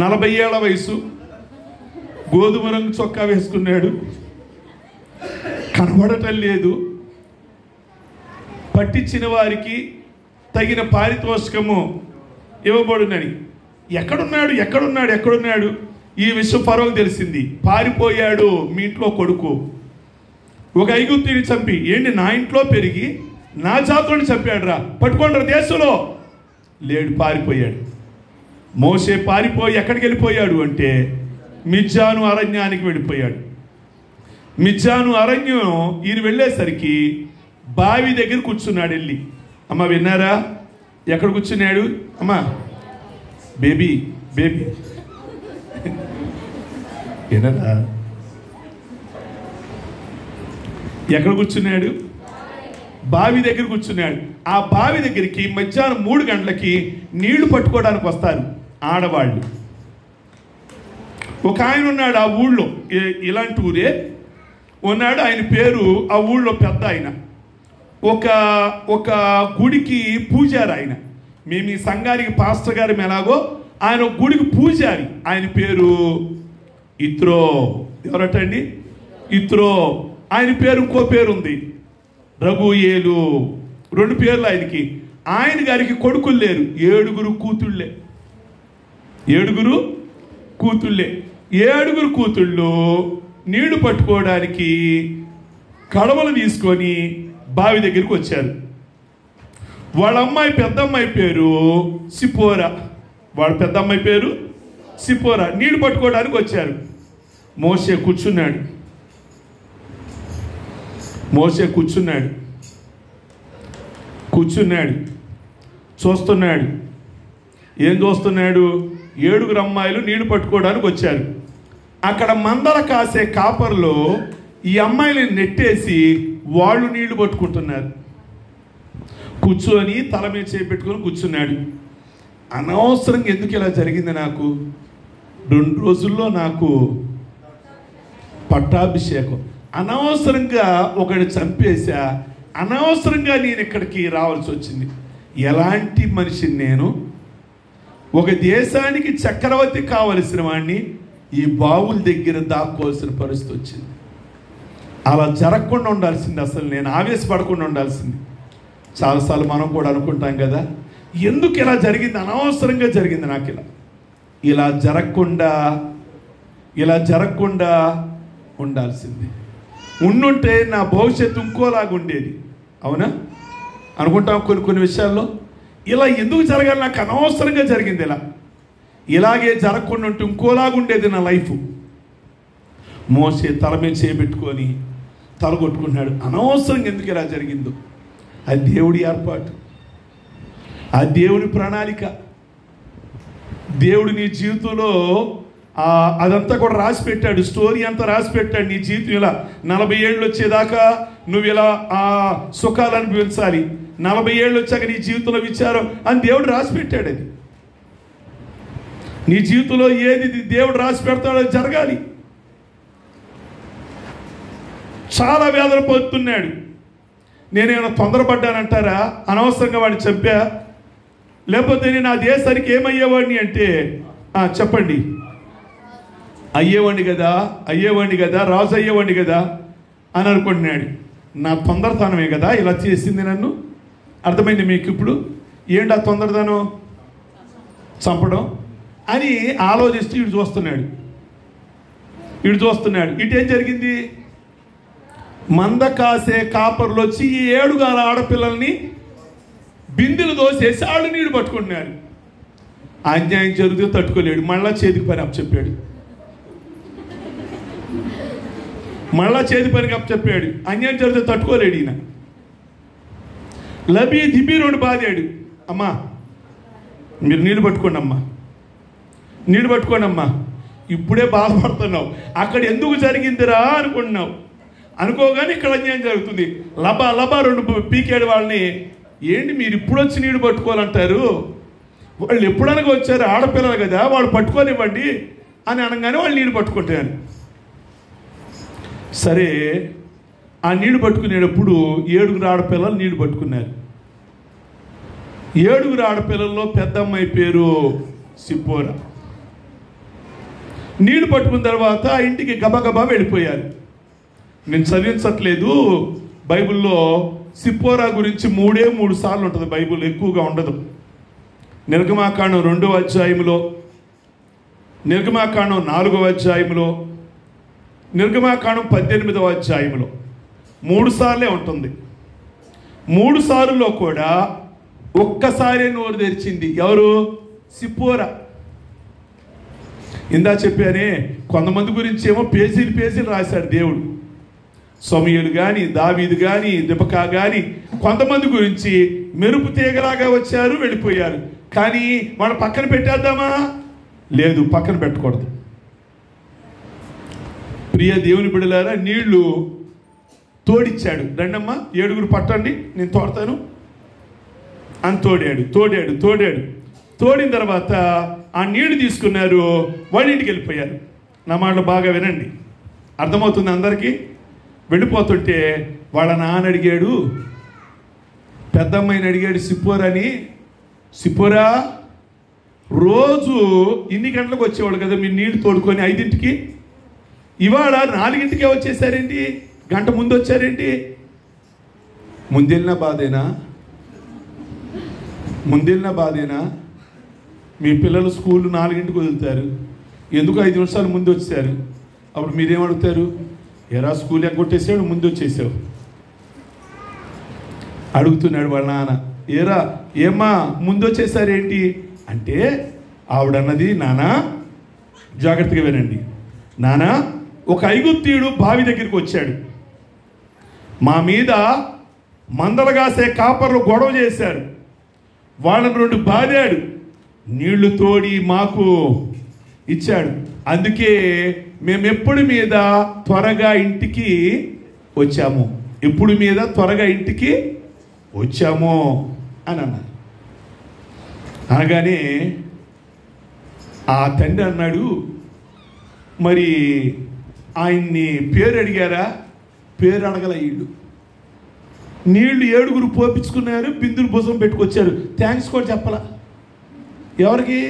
40 ఏళ్ల వయసు, గోధుమ రంగు చొక్కా వేసుకున్నాడు, కనబడటం లేదు, పట్టించిన వారికి తగిన పారితోషికము ఇవ్వబడునని. ఎక్కడున్నాడు? ఈ విషయం ఫరోకు తెలిసింది. పారిపోయాడు మీ ఇంట్లో కొడుకు. ఒక ఐగుప్తుని చంపి నా ఇంట్లో పెరిగి నా జాతులను చంపాడు రా, పట్టుకోండి దేశంలో లేడు, పారిపోయాడు. మోషే పారిపోయి ఎక్కడికి వెళ్ళిపోయాడు అంటే మిద్యాను అరణ్యానికి వెళ్ళిపోయాడు. మిద్యాను అరణ్యం ఈయన వెళ్ళేసరికి బావి దగ్గర కూర్చున్నాడు. వెళ్ళి అమ్మ విన్నారా? ఎక్కడ కూర్చున్నాడు? అమ్మా బేబీ వినరా? ఎక్కడ కూర్చున్నాడు? బావి దగ్గర కూర్చున్నాడు. ఆ బావి దగ్గరికి మధ్యాహ్నం 3 గంటలకి నీళ్లు పట్టుకోవడానికి వస్తారు ఆడవాళ్ళు. ఒక ఆయన ఉన్నాడు ఆ ఊళ్ళో, ఇలాంటి ఊరే ఉన్నాడు. ఆయన పేరు ఆ ఊళ్ళో పెద్ద ఆయన, ఒక గుడికి పూజారి ఆయన. మేము ఈ సంఘానికి పాస్టర్ గారు ఎలాగో ఆయన ఒక గుడికి పూజారి. ఆయన పేరు ఇత్రో. ఎవరటండి? ఇత్రో. ఆయన పేరు ఇంకో పేరు ఉంది, రఘుయేలు. 2 పేర్లు ఆయనకి. ఆయన గారికి కొడుకులు లేరు, 7 కూతుళ్ళే. 7 కూతుళ్ళే. 7 కూతుళ్ళు నీళ్లు పట్టుకోవడానికి కడవలు తీసుకొని బావి దగ్గరికి వచ్చారు. వాళ్ళ అమ్మాయి పెద్దమ్మాయి పేరు సిపోరా. వాళ్ళ పెద్దమ్మాయి పేరు సిపోరా. నీళ్లు పట్టుకోవడానికి వచ్చారు. మోషే కూర్చున్నాడు చూస్తున్నాడు. ఏం చూస్తున్నాడు? 7 అమ్మాయిలు నీళ్లు పట్టుకోవడానికి వచ్చారు. అక్కడ మందల కాసే కాపర్లో ఈ అమ్మాయిని నెట్టేసి వాళ్ళు నీళ్లు పట్టుకుంటున్నారు. కూర్చొని తల మీద చేపెట్టుకొని కూర్చున్నాడు. అనవసరంగా ఎందుకు ఇలా జరిగింది? నాకు 2 రోజుల్లో నాకు పట్టాభిషేకం, అనవసరంగా ఒకటి చంపేశా, అనవసరంగా నేను ఇక్కడికి రావాల్సి వచ్చింది. ఎలాంటి మనిషిని నేను? ఒక దేశానికి చక్రవర్తి కావలసిన వాడిని ఈ బావుల దగ్గర దాక్కోవాల్సిన పరిస్థితి వచ్చింది. అలా జరగకుండా ఉండాల్సింది. అసలు నేను ఆవేశపడకుండా ఉండాల్సింది. చాలాసార్లు మనం కూడా అనుకుంటాం కదా, ఎందుకు ఇలా జరిగింది? అనవసరంగా జరిగింది నాకు. ఇలా జరగకుండా ఉండాల్సింది. ఉండుంటే నా భవిష్యత్తు ఇంకోలాగా ఉండేది. అవునా? అనుకుంటాం కొన్ని విషయాల్లో. ఇలా ఎందుకు జరగాలి? నాకు అనవసరంగా జరిగింది. ఇలాగే జరగకుండా ఉంటే ఇంకోలాగా ఉండేది నా లైఫ్. మోసే తల మీద చేపెట్టుకొని తల కొట్టుకున్నాడు. అనవసరంగా ఎందుకు ఇలా జరిగిందో? అది దేవుడి ఏర్పాటు, అది దేవుడి ప్రణాళిక. దేవుడు నీ జీవితంలో అదంతా కూడా రాసి పెట్టాడు. స్టోరీ అంతా రాసి పెట్టాడు. నీ జీవితం ఇలా 40 ఏళ్ళు వచ్చేదాకా నువ్వు ఇలా ఆ సుఖాలు అనుభవించాలి, 40 ఏళ్ళు వచ్చాక నీ జీవితంలో విచారం అని దేవుడు రాసి పెట్టాడు. అది నీ జీవితంలో ఏది దేవుడు రాసి పెడతాడో జరగాలి. చాలా వేదన పొందుతున్నాడు. నేనేమైనా తొందరపడ్డానంటారా? అనవసరంగా వాడిని చంపా? లేకపోతే నేను ఆ దేశానికి ఏమయ్యేవాడిని అంటే చెప్పండి. అయ్యేవాడిని కదా, రాజు అయ్యేవాడిని కదా అని అనుకుంటున్నాడు. నా తొందరతనమే కదా ఇలా చేసింది నన్ను. అర్థమైంది మీకు ఇప్పుడు? ఏంటి ఆ తొందరతనం? చంపడం అని ఆలోచిస్తూ ఇటు చూస్తున్నాడు. ఇటేం జరిగింది? మంద కాసే కాపర్లు వచ్చి ఈ 7 ఆడపిల్లల్ని బిందెలు దోసేసి వాళ్ళు నీళ్లు పట్టుకుంటున్నారు. అన్యాయం జరిగితే తట్టుకోలేడు. మళ్ళా చేతికి పని అప్పచెప్పాడు. అన్యాయం జరిగితే తట్టుకోలేడు ఈయన. లబీ దిబీరుడు బాధాడు. అమ్మా మీరు నీళ్లు పట్టుకోండి అమ్మా, ఇప్పుడే బాధపడుతున్నావు, అక్కడ ఎందుకు జరిగిందిరా అనుకుంటున్నావు. అనుకోగానే ఇక్కడ అన్యాయం జరుగుతుంది. లబా 2 పీకేడు వాళ్ళని. ఏంటి మీరు ఇప్పుడు వచ్చి నీళ్లు పట్టుకోవాలంటారు? వాళ్ళు ఎప్పుడనగా వచ్చారు, ఆడపిల్లలు కదా, వాళ్ళు పట్టుకోనివ్వండి అని అనగానే వాళ్ళు నీళ్లు పట్టుకుంటారు. సరే, ఆ నీళ్లు పట్టుకునేటప్పుడు 7 ఆడపిల్లలు నీళ్లు పట్టుకున్నారు. 7 ఆడపిల్లల్లో పెద్ద అమ్మాయి పేరు సిపోరా. నీళ్లు పట్టుకున్న తర్వాత ఇంటికి గబగబా వెళ్ళిపోయారు. నేను చదివించట్లేదు. బైబిల్లో సిపోరా గురించి 3 సార్లు ఉంటుంది. బైబిల్ ఎక్కువగా ఉండదు. నిర్గమాకాండం 2వ అధ్యాయంలో, నిర్గమాకాండం 4వ అధ్యాయంలో, నిర్గమాకాండం 18వ అధ్యాయంలో 3 సార్లే ఉంటుంది. 3 సార్లులో కూడా ఒక్కసారి నోరు తెరిచింది. ఎవరు? సిపోరా. ఇందా చెప్పానే, కొంతమంది గురించి ఏమో పేజీలు రాశాడు దేవుడు. సమూయేలు కానీ, దావీదు కానీ, రిబకా కానీ, కొంతమంది గురించి మెరుపు తీగలాగా వచ్చారు, వెళ్ళిపోయారు. కానీ మన పక్కన పెట్టేద్దామా? లేదు, పక్కన పెట్టకూడదు. ప్రియ దేవుని బిడ్డలారా, నీళ్లు తోడిచ్చాడు. రండమ్మా 7 పట్టండి, నేను తోడతాను అని తోడాడు. తోడిన తర్వాత ఆ నీళ్లు తీసుకున్నారు, వాళ్ళ ఇంటికి వెళ్ళిపోయారు. నా మాటలు బాగా వినండి, అర్థమవుతుంది అందరికీ. వెళ్ళిపోతుంటే వాళ్ళ నాన్న అడిగాడు, పెద్దమ్మాయిని అడిగాడు సిపోరాని, సిపోరా రోజు ఇన్ని గంటలకు వచ్చేవాళ్ళు కదా మీరు నీళ్లు తోడుకొని 5ంటికి, ఇవాళ 4ంటికే వచ్చేసారేంటి? గంట ముందు వచ్చారేంటి? ముందెళ్ళిన బాధేనా? మీ పిల్లలు స్కూల్ 4ంటికి వదులుతారు, ఎందుకు 5 నిమిషాలు ముందు వచ్చారు? అప్పుడు మీరేమడుగుతారు? ఎరా స్కూల్ ఎగ్గొట్టేసాడు, ముందు వచ్చేసావు అడుగుతున్నాడు వాళ్ళ నాన్న. ఏరా ఏమ్మా ముందు వచ్చేసారేంటి అంటే ఆవిడన్నది, నానా జాగ్రత్తగా వినండి, నానా ఒక ఐగుప్తీయుడు బావి దగ్గరికి వచ్చాడు, మా మీద మందలగాసే కాపర్లు గొడవ చేశారు, వాళ్ళని 2 బాదాడు, నీళ్లు తోడి మాకు ఇచ్చాడు, అందుకే మేము ఎప్పుడు మీద త్వరగా ఇంటికి వచ్చాము, ఎప్పుడు మీద త్వరగా ఇంటికి వచ్చాము అని అన్నాడు. అనగానే ఆ తండ్రి అన్నాడు, మరి ఆయన్ని పేరు అడిగారా? పేరు అడగల. వీళ్ళు నీళ్లు 7 పోపించుకున్నారు, బిందులు భుజం పెట్టుకొచ్చారు, థ్యాంక్స్ కూడా చెప్పలా. ఎవరికి?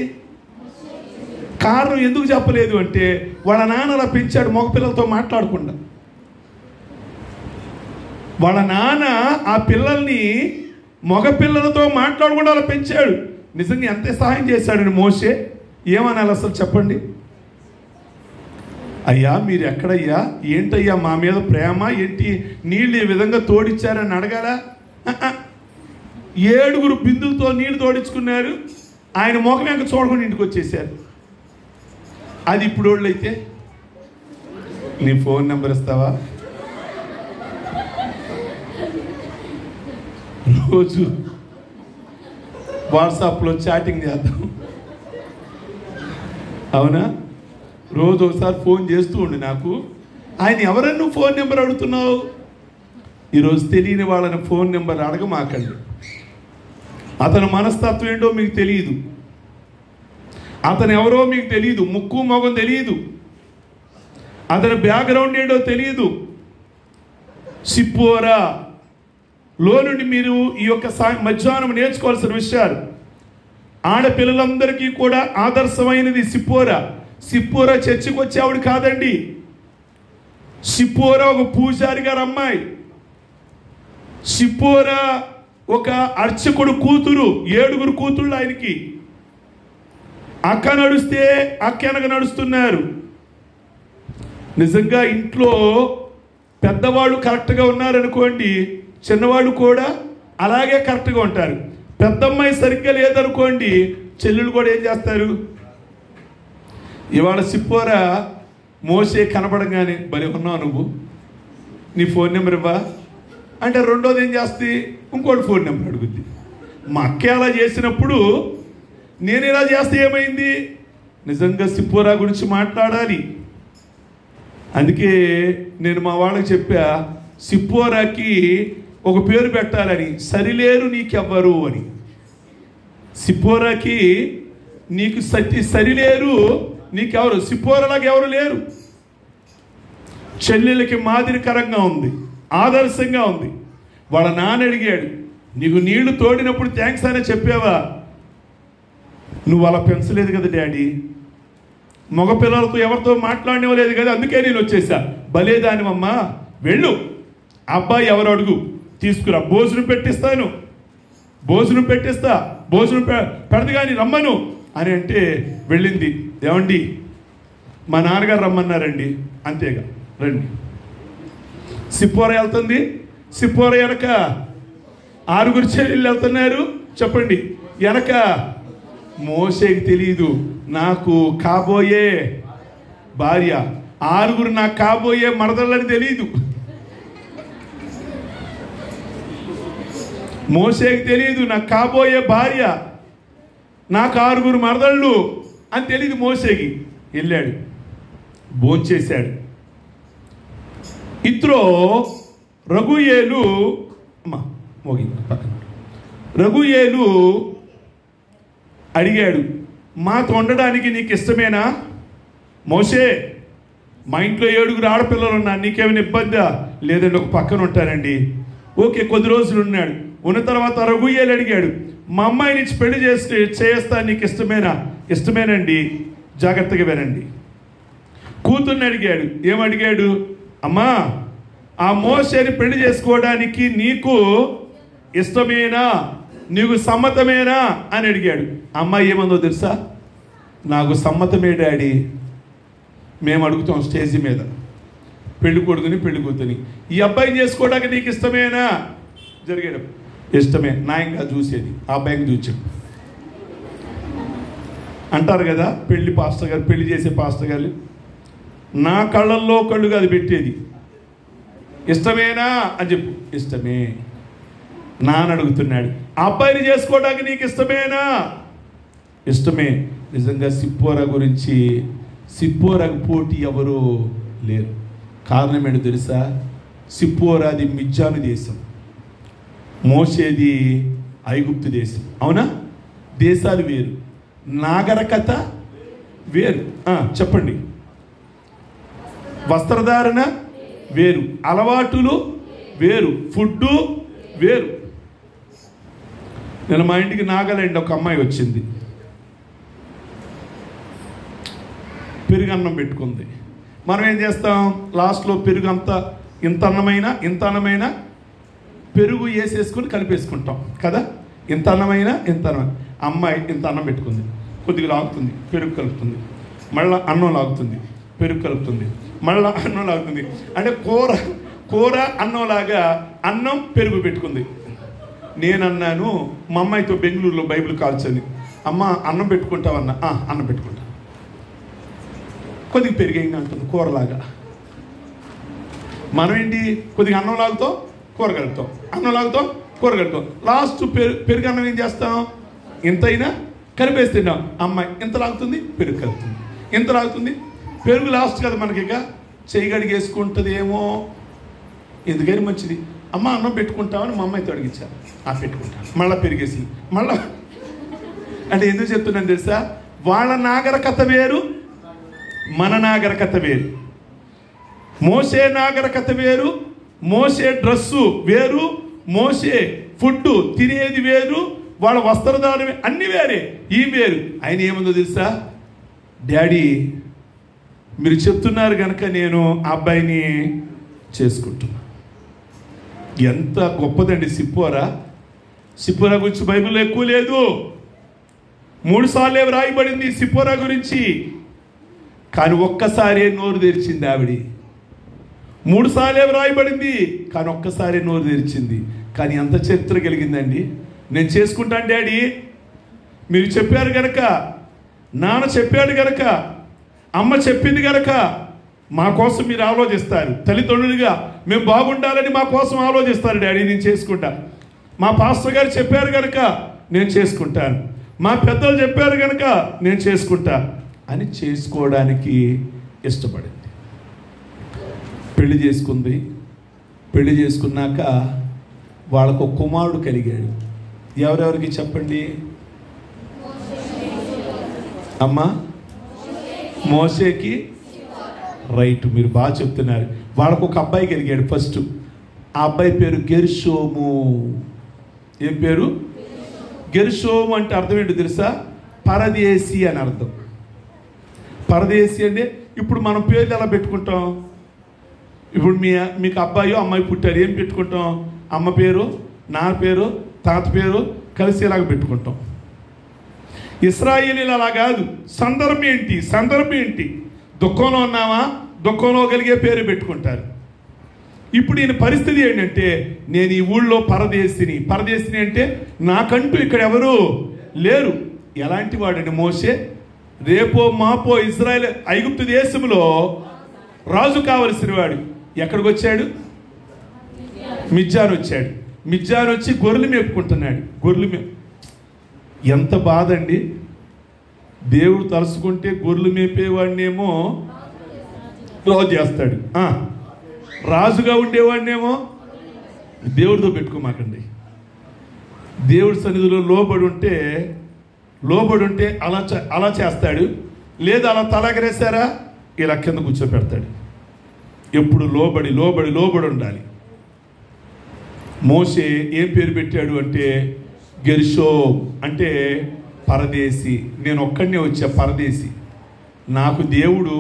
కారణం ఎందుకు చెప్పలేదు అంటే వాళ్ళ నాన్న అలా పెంచాడు, మగపిల్లలతో మాట్లాడకుండా. వాళ్ళ నాన్న ఆ పిల్లల్ని మగపిల్లలతో మాట్లాడకుండా అలా పెంచాడు. నిజంగా ఎంత సహాయం చేశాడని మోషే. ఏమనాలి అసలు చెప్పండి? అయ్యా మీరు ఎక్కడయ్యా, ఏంటయ్యా మా మీద ప్రేమ ఏంటి, నీళ్ళు ఈ విధంగా తోడిచ్చారని అడగాలా? 7 బిందులతో నీళ్లు తోడించుకున్నారు, ఆయన మొఖం వెనక చూడకుండా ఇంటికి వచ్చేసారు. అది ఇప్పుడు వాళ్ళైతే నీ ఫోన్ నెంబర్ ఇస్తావా? రోజు వాట్సాప్లో చాటింగ్ చేద్దాం, అవునా? రోజు ఒకసారి ఫోన్ చేస్తూ ఉండి నాకు, ఆయన ఎవరన్నా నువ్వు ఫోన్ నెంబర్ అడుగుతున్నావు? ఈరోజు తెలియని వాళ్ళని ఫోన్ నెంబర్ అడగమాకండి. అతని మనస్తత్వం ఏంటో మీకు తెలియదు, అతను ఎవరో మీకు తెలియదు, ముక్కు మొగం తెలియదు, అతని బ్యాక్గ్రౌండ్ ఏంటో తెలియదు. సిప్పోరా లో నుండి మీరు ఈ యొక్క మధ్యాహ్నం నేర్చుకోవాల్సిన విషయాలు. ఆడపిల్లలందరికీ కూడా ఆదర్శమైనది సిప్పోరా. సిప్పోరా చర్చికి వచ్చే ఆవిడ కాదండి. సిప్పోరా ఒక పూజారి గారు అమ్మాయి. సిప్పోరా ఒక అర్చకుడు కూతురు, 7 కూతుళ్ళు ఆయనకి. అక్క నడుస్తే అక్క వెనక నడుస్తున్నారు. నిజంగా ఇంట్లో పెద్దవాళ్ళు కరెక్ట్గా ఉన్నారనుకోండి, చిన్నవాళ్ళు కూడా అలాగే కరెక్ట్గా ఉంటారు. పెద్దమ్మాయి సరిగ్గా లేదనుకోండి, చెల్లెలు కూడా ఏం చేస్తారు? ఇవాళ సిప్పోరా మోసే కనపడంగానే, భలే ఉన్నావు నువ్వు, నీ ఫోన్ నెంబర్ ఇవ్వా అంటే రెండోది ఏం చేస్తుంది? ఇంకోటి ఫోన్ నెంబర్ అడుగుద్ది. మా అక్క అలా చేసినప్పుడు నేను ఇలా చేస్తే ఏమైంది? నిజంగా సిప్పోరా గురించి మాట్లాడాలి. అందుకే నేను మా వాళ్ళకి చెప్పా, సిప్పోరాకి ఒక పేరు పెట్టాలని, సరిలేరు నీకెవ్వరు అని. సిప్పోరాకి నీకు సరిలేరు నీకెవరు, సిప్పోరాలాగా ఎవరు లేరు. చెల్లెలకి మాదిరికరంగా ఉంది, ఆదర్శంగా ఉంది. వాళ్ళ నాన్న అడిగాడు, నీకు నీళ్లు తోడినప్పుడు థ్యాంక్స్ అనే చెప్పావా? నువ్వు అలా పెంచలేదు కదా డాడీ, మగపిల్లలతో ఎవరితో మాట్లాడనివ్వలేదు కదా, అందుకే నేను వచ్చేసా. భలేదానివమ్మా, వెళ్ళు, అబ్బాయి ఎవరు అడుగు, తీసుకురా, భోజనం పెట్టిస్తాను, భోజనం పెట్టిస్తా, భోజనం పెడదు కానీ రమ్మను అని అంటే వెళ్ళింది. ఏమండి మా నాన్నగారు రమ్మన్నారండి, అంతేగా రండి. సిప్పోరా వెళ్తుంది, సిప్పోరా వెనక 6 చెల్లెళ్ళు వెళ్తున్నారు. చెప్పండి, వెనక మోసేకి తెలియదు నాకు కాబోయే భార్య, 6 నాకు కాబోయే మరదళ్ళని తెలియదు. మోసేకి తెలియదు నాకు కాబోయే భార్య, నాకు 6 మరదళ్ళు అని తెలియదు మోసేకి. వెళ్ళాడు, భోంచేశాడు. ఇత్రో రఘుయేలు రఘుయేలు అడిగాడు, మాతో ఉండడానికి నీకు ఇష్టమేనా? మోసే, మా ఇంట్లో 7 ఆడపిల్లలు ఉన్నారు, నీకేమైనా ఇబ్బందా? లేదండి, ఒక పక్కన ఉంటారండి. ఓకే, కొద్ది రోజులు ఉన్నాడు. ఉన్న తర్వాత రఘుయేలు అడిగాడు, మా అమ్మాయిని ఇచ్చి పెళ్లి చేస్తా, నీకు ఇష్టమేనా? ఇష్టమేనండి, జాగ్రత్తగా వినండి. కూతుర్ని అడిగాడు, ఏమడిగాడు? అమ్మా, ఆ మోసేని పెళ్లి చేసుకోవడానికి నీకు ఇష్టమేనా నీకు సమ్మతమేనా అని అడిగాడు. అమ్మాయి ఏమందో తెలుసా? నాకు సమ్మతమే డాడీ. మేము అడుగుతాం స్టేజ్ మీద పెళ్లి కొడుకుని పెళ్లి కూతుని, ఈ అబ్బాయిని చేసుకోవడానికి నీకు ఇష్టమేనా? జరిగాడు ఇష్టమే. నాయంగా చూసేది ఆ అబ్బాయిని చూచాడు అంటారు కదా పెళ్లి పాస్టర్ గారు, పెళ్లి చేసే పాస్టర్ గారు. నా కళ్ళల్లో కళ్ళు కాదు పెట్టేది. ఇష్టమేనా అని చెప్పు. ఇష్టమే. నాన్న అడుగుతున్నాడు, ఆ అబ్బాయిని చేసుకోవడానికి నీకు ఇష్టమేనా? ఇష్టమే. నిజంగా సిప్పోరా గురించి, సిప్పోరాకు పోటీ ఎవరు లేరు. కారణం ఏంటో తెలుసా? సిప్పోరాది మిజ్జాను దేశం, మోసేది ఐగుప్తు దేశం. అవునా? దేశాలు వేరు, నాగరికత వేరు. చెప్పండి. వస్త్రధారణ వేరు, అలవాటులు వేరు, ఫుడ్డు వేరు. నేను మా ఇంటికి నాగాలాండ్ ఒక అమ్మాయి వచ్చింది, పెరుగన్నం పెట్టుకుంది. మనం ఏం చేస్తాం? లాస్ట్లో పెరుగు అంతా ఇంత అన్నమైన పెరుగు వేసేసుకుని కలిపేసుకుంటాం కదా. ఇంత అన్నమైన అమ్మాయి ఇంత అన్నం పెట్టుకుంది, కొద్దిగా లాగుతుంది, పెరుగు కలుపుతుంది, మళ్ళీ అన్నం లాగుతుంది, పెరుగు కలుపుతుంది, మళ్ళీ అన్నం లాగుతుంది. అంటే కూర అన్నంలాగా అన్నం పెరుగు పెట్టుకుంది. నేనన్నాను మా అమ్మాయితో బెంగళూరులో బైబిల్ కాల్చని, అమ్మ అన్నం పెట్టుకుంటావన్నా? అన్నం పెట్టుకుంటా. కొద్దిగా పెరిగైంది అంటుంది, కూరలాగా. మనం ఏంటి? కొద్దిగా అన్నం లాగుతాం, కూర కలుపుతాం, అన్నం లాగుతాం, కూర కలుపుతాం. లాస్ట్ పెరుగు అన్నం ఏం చేస్తాం? ఇంతైనా కలిపేస్తున్నాం. అమ్మాయి ఇంత లాగుతుంది, పెరుగు కలుపుతుంది, ఇంత లాగుతుంది, పెరుగు లాస్ట్ కదా మనకి. ఇక చెయ్యి గడిగేసుకుంటుంది ఏమో. ఎందుకని మంచిది. అమ్మ అన్నం పెట్టుకుంటామని మా అమ్మాయితో అడిగించాను. పెట్టుకుంటాను. మళ్ళీ పెరిగేసి మళ్ళా. అంటే ఎందుకు చెప్తున్నాను తెలుసా? వాళ్ళ నాగరికత వేరు, మన నాగరికత వేరు. మోసే నాగరికత వేరు, మోసే డ్రెస్సు వేరు, మోసే ఫుడ్ తినేది వేరు, వాళ్ళ వస్త్రధారణ అన్ని వేరే, ఈ వేరు. ఆయన ఏముందో తెలుసా? డాడీ మీరు చెప్తున్నారు కనుక నేను ఆ అబ్బాయిని చేసుకుంటున్నా. ఎంత గొప్పదండి సిప్పోరా. సిప్పోరా గురించి బైబిల్లో ఎక్కువ లేదు, 3 సార్లే రాయబడింది సిప్పోరా గురించి. కానీ ఒక్కసారే నోరు తెరిచింది ఆవిడ. 3 సార్లే రాయబడింది కానీ ఒక్కసారే నోరు తెరిచింది. కానీ ఎంత చరిత్ర కలిగిందండి. నేను చేసుకుంటాను డాడీ, మీరు చెప్పారు గనక, నాన్న చెప్పాడు గనక, అమ్మ చెప్పింది గనక మా కోసం మీరు ఆలోచిస్తారు. తల్లిదండ్రులుగా మేము బాగుండాలని మా కోసం ఆలోచిస్తారు. డాడీ నేను చేసుకుంటా. మా పాస్టర్ గారు చెప్పారు గనక నేను చేసుకుంటాను, మా పెద్దలు చెప్పారు గనక నేను చేసుకుంటా అని చేసుకోవడానికి ఇష్టపడింది. పెళ్లి చేసుకుంది. పెళ్లి చేసుకున్నాక వాళ్ళకు ఒక కుమారుడు కలిగాడు. ఎవరెవరికి చెప్పండి అమ్మా? మోసేకి. రైట్, మీరు బాగా చెప్తున్నారు. వాళ్ళకు ఒక అబ్బాయి కలిగాడు ఫస్ట్. ఆ అబ్బాయి పేరు గెర్షోము. ఏం పేరు? గెర్షోము. అంటే అర్థం ఏంటో తెలుసా? పరదేశీ అని అర్థం. పరదేశీ అంటే ఇప్పుడు మనం పేర్లు ఎలా పెట్టుకుంటాం? ఇప్పుడు మీకు అబ్బాయో అమ్మాయి పుట్టారు, ఏం పెట్టుకుంటాం? అమ్మ పేరు, నాన్న పేరు, తాత పేరు కలిసి ఇలాగ పెట్టుకుంటాం. ఇశ్రాయేలీలు అలా కాదు. సందర్భం ఏంటి? దుఃఖంలో ఉన్నామా, దుఃఖంలో కలిగే పేరు పెట్టుకుంటారు. ఇప్పుడు ఈయన పరిస్థితి ఏంటంటే, నేను ఈ ఊళ్ళో పరదేశిని అంటే నాకంటూ ఇక్కడ ఎవరు లేరు. ఎలాంటి వాడండి మోసే? రేపో మాపో ఇజ్రాయెల్ ఐగుప్తు దేశంలో రాజు కావలసిన వాడు. ఎక్కడికి వచ్చాడు? మిజ్జాను వచ్చాడు. మిజ్జాను వచ్చి గొర్రెలు మేపుకుంటున్నాడు. ఎంత బాధ అండి. దేవుడు తలుసుకుంటే గొర్రెలు మేపేవాడినేమో రాజు చేస్తాడు, రాజుగా ఉండేవాడినేమో దేవుడితో పెట్టుకోమాకండి. దేవుడి సన్నిధిలో లోబడి ఉంటే అలా చేస్తాడు. లేదా అలా తలగరేసారా ఇలా కింద కూర్చోపెడతాడు. ఎప్పుడు లోబడి ఉండాలి. మోసే ఏం పేరు పెట్టాడు అంటే గెర్షోమ్, అంటే పరదేశి. నేను ఒక్కడనే వచ్చా పరదేశి. నాకు దేవుడు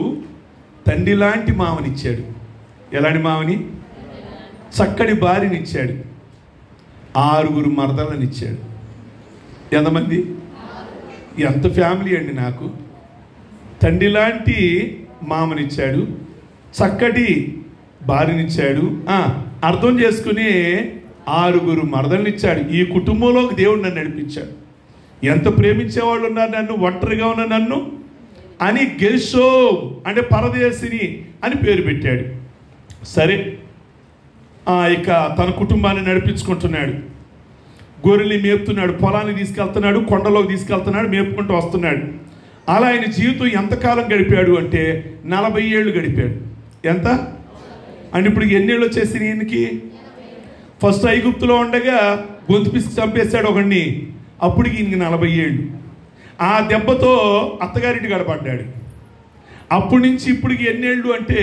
తండ్రి లాంటి మామనిచ్చాడు. ఎలాంటి మామని? చక్కటి భార్యనిచ్చాడు, 6 మరదలనిచ్చాడు. ఎంతమంది? ఎంత ఫ్యామిలీ అండి నాకు. తండ్రి లాంటి మామనిచ్చాడు, చక్కటి భార్యనిచ్చాడు, అర్థం చేసుకుని 6 మరదల్నిచ్చాడు. ఈ కుటుంబంలోకి దేవుడు నన్ను నడిపించాడు. ఎంత ప్రేమించేవాళ్ళు ఉన్నారు నన్ను, ఒంటరిగా ఉన్న నన్ను అని గెర్షోం అంటే పరదేశిని అని పేరు పెట్టాడు. సరే, ఇక తన కుటుంబాన్ని నడిపించుకుంటున్నాడు. గొర్రెల్ని మేపుతున్నాడు, పొలాన్ని తీసుకెళ్తున్నాడు, కొండలోకి తీసుకెళ్తున్నాడు, మేపుకుంటూ వస్తున్నాడు. అలా ఆయన జీవితం ఎంతకాలం గడిపాడు అంటే 40 ఏళ్ళు గడిపాడు. ఎంత అంటే ఇప్పుడు ఎన్నేళ్ళు వచ్చేసి ఈయనకి? ఫస్ట్ ఐగుప్తులో ఉండగా గొంతు పిసికి చంపేశాడు ఒకడిని, అప్పటికి ఈయనకి 40 ఏళ్ళు. ఆ దెబ్బతో అత్తగారింటి గడపడ్డాడు. అప్పటి నుంచి ఇప్పటికి ఎన్నేళ్ళు అంటే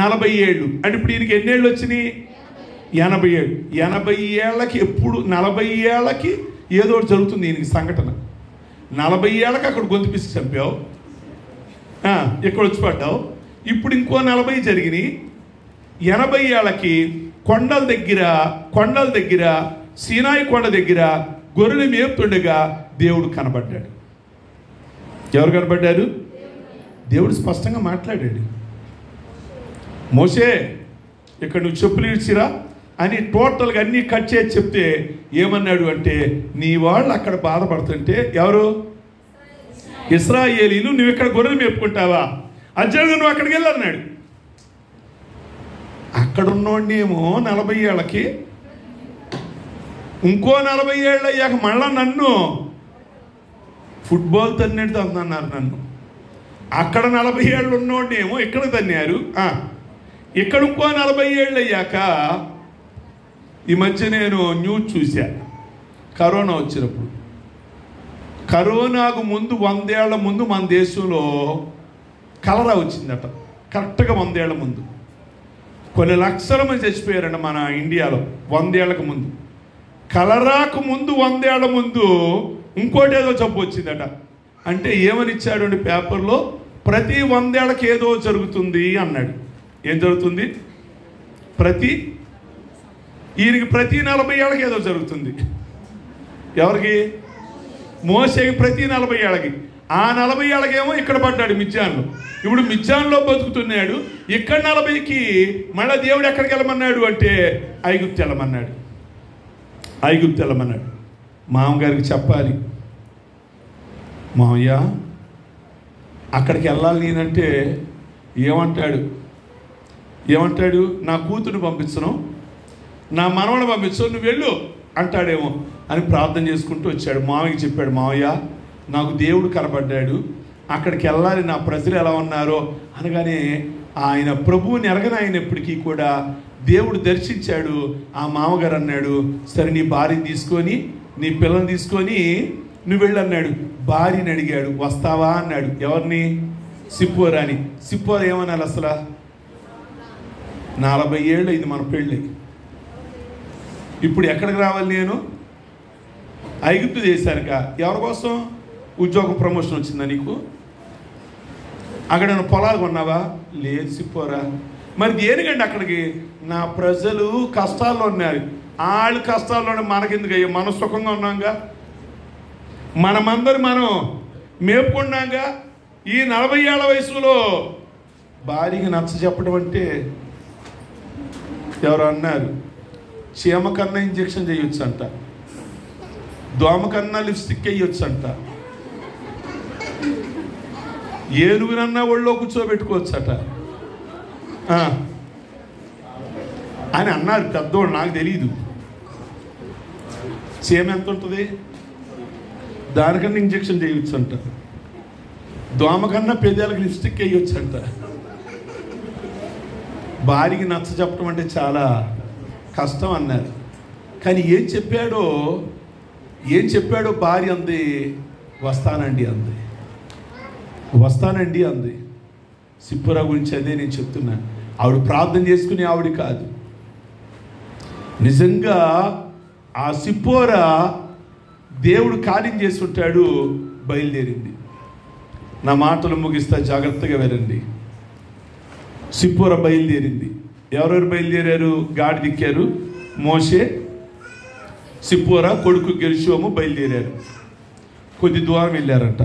40 ఏళ్ళు. అంటే ఇప్పుడు ఈయనకి ఎన్నేళ్ళు వచ్చినాయి? 80 ఏళ్ళు. 80 ఏళ్ళకి ఎప్పుడు 40 ఏళ్ళకి ఏదో ఒకటి జరుగుతుంది ఈయనకి సంఘటన. 40 ఏళ్ళకి అక్కడ గొంతు పిసికి చంపావు, ఇక్కడ వచ్చి పడ్డావు. ఇప్పుడు ఇంకో 40 జరిగినాయి. 80 ఏళ్ళకి కొండల దగ్గర సీనాయి కొండ దగ్గర గొర్రెలు మేపుతుండగా దేవుడు కనబడ్డాడు. ఎవరు కనబడ్డారు? దేవుడు స్పష్టంగా మాట్లాడాడు. మోషే, ఇక్కడ నువ్వు చెప్పులు ఇచ్చిరా అని టోటల్గా అన్నీ కట్ చేసి చెప్తే ఏమన్నాడు అంటే, నీ వాళ్ళు అక్కడ బాధపడుతుంటే, ఎవరు? ఇశ్రాయేలీలు, నువ్వు ఇక్కడ గొర్రెలు మేపుకుంటావా? అర్జునుడు నువ్వు అక్కడికి వెళ్ళన్నాడు. అక్కడ ఉన్నోడేమో 40 ఏళ్ళకి, ఇంకో 40 ఏళ్ళు అయ్యాక మళ్ళా నన్ను ఫుట్బాల్ తన్నట్టు అన్నారు నన్ను. అక్కడ 40 ఏళ్ళు ఉన్నోడేమో ఇక్కడ తన్నారు. ఇక్కడ ఇంకో 40 ఏళ్ళు అయ్యాక ఈ మధ్య నేను న్యూస్ చూసా. కరోనా వచ్చినప్పుడు, కరోనాకు ముందు 100 ఏళ్ల ముందు మన దేశంలో కలరా వచ్చిందట. కరెక్ట్గా 100 ఏళ్ల ముందు కొన్ని లక్షల మంది చచ్చిపోయారంట మన ఇండియాలో 100 ఏళ్ళకు ముందు. కలరాకు ముందు 100 ఏళ్ల ముందు ఇంకోటి ఏదో జబ్బు వచ్చిందట. అంటే ఏమని ఇచ్చాడు అండి పేపర్లో? ప్రతి 100 ఏళ్ళకి ఏదో జరుగుతుంది అన్నాడు. ఏం జరుగుతుంది? ఈయనకి ప్రతి 40 ఏళ్ళకి ఏదో జరుగుతుంది. ఎవరికి? మోషేకి ప్రతి 40 ఏళ్ళకి. ఆ 40 ఏళ్ళకేమో ఇక్కడ పడ్డాడు మిద్యాన్లో. ఇప్పుడు మిద్యాన్లో బతుకుతున్నాడు. ఇక్కడ 40కి మళ్ళీ దేవుడు ఎక్కడికి వెళ్ళమన్నాడు అంటే ఐగుప్తు వెళ్ళమన్నాడు. మామగారికి చెప్పాలి, మామయ్య అక్కడికి వెళ్ళాలి నేనంటే ఏమంటాడు? నా కూతురు పంపించను, నా మనవడు పంపించు, నువ్వు వెళ్ళు అంటాడేమో అని ప్రార్థన చేసుకుంటూ వచ్చాడు. మామయ్యకి చెప్పాడు, మామయ్య నాకు దేవుడు కనబడ్డాడు, అక్కడికి వెళ్ళాలి, నా ప్రజలు ఎలా ఉన్నారో అనగానే ఆయన ప్రభువుని ఎరగనైనప్పటికీ కూడా దేవుడు దర్శించాడు. ఆ మామగారు అన్నాడు, సరే నీ భార్యని తీసుకొని నీ పిల్లల్ని తీసుకొని నువ్వు వెళ్ళన్నాడు. భార్యని అడిగాడు, వస్తావా అన్నాడు. ఎవరిని? సిప్పోరా అని. సిప్పోరా ఏమన్నాడు అసలు? 40 ఏళ్ళు అయింది మన పెళ్ళి, ఇప్పుడు ఎక్కడికి రావాలి నేను? ఐగుప్తు దేశానిక. ఎవరి కోసం? ఉద్యోగం ప్రమోషన్ వచ్చిందా నీకు? అక్కడ నేను పొలాలు కొన్నావా? లేదు సిప్పోరా. మరి దేనికండి అక్కడికి? నా ప్రజలు కష్టాల్లో ఉన్నారు, వాళ్ళు కష్టాల్లోనే మనకెందుకు? మనం సుఖంగా ఉన్నాంగా, మనమందరం మనం మేపుకున్నాగా. ఈ 40 ఏళ్ల వయసులో భార్యకి నచ్చ చెప్పడం అంటే, ఎవరు అన్నారు, చీమ కన్నా ఇంజెక్షన్ చేయొచ్చు అంట, దోమ కన్నా లిప్స్టిక్ వేయొచ్చు అంట, ఏనుగునన్నా ఒళ్ళో కూర్చోబెట్టుకోవచ్చట అని అన్నారు పెద్దోళ్ళు. నాకు తెలీదు చీమ ఎంత ఉంటుంది, దానికన్నా ఇంజెక్షన్ చేయొచ్చు అంట, దోమ కన్నా పెదాలకు లిప్స్టిక్ వేయొచ్చు అంట. భార్యకి నచ్చ చెప్పడం అంటే చాలా కష్టం అన్నారు. కానీ ఏం చెప్పాడో భార్య అంది, వస్తానండి అంది. సిప్పోరా గురించి అదే నేను చెప్తున్నా. ఆవిడ ప్రార్థన చేసుకునే ఆవిడ కాదు, నిజంగా ఆ సిప్పోరా దేవుడు కార్యం చేసి ఉంటాడు. బయలుదేరింది. నా మాటలు ముగిస్తా, జాగ్రత్తగా వెళ్ళండి. సిప్పోరా బయలుదేరింది. ఎవరెవరు బయలుదేరారు? గాడి దిక్కారు. మోషే, సిప్పోరా కొడుకు గెర్షోము బయలుదేరారు. కొద్ది దూరం వెళ్ళారట.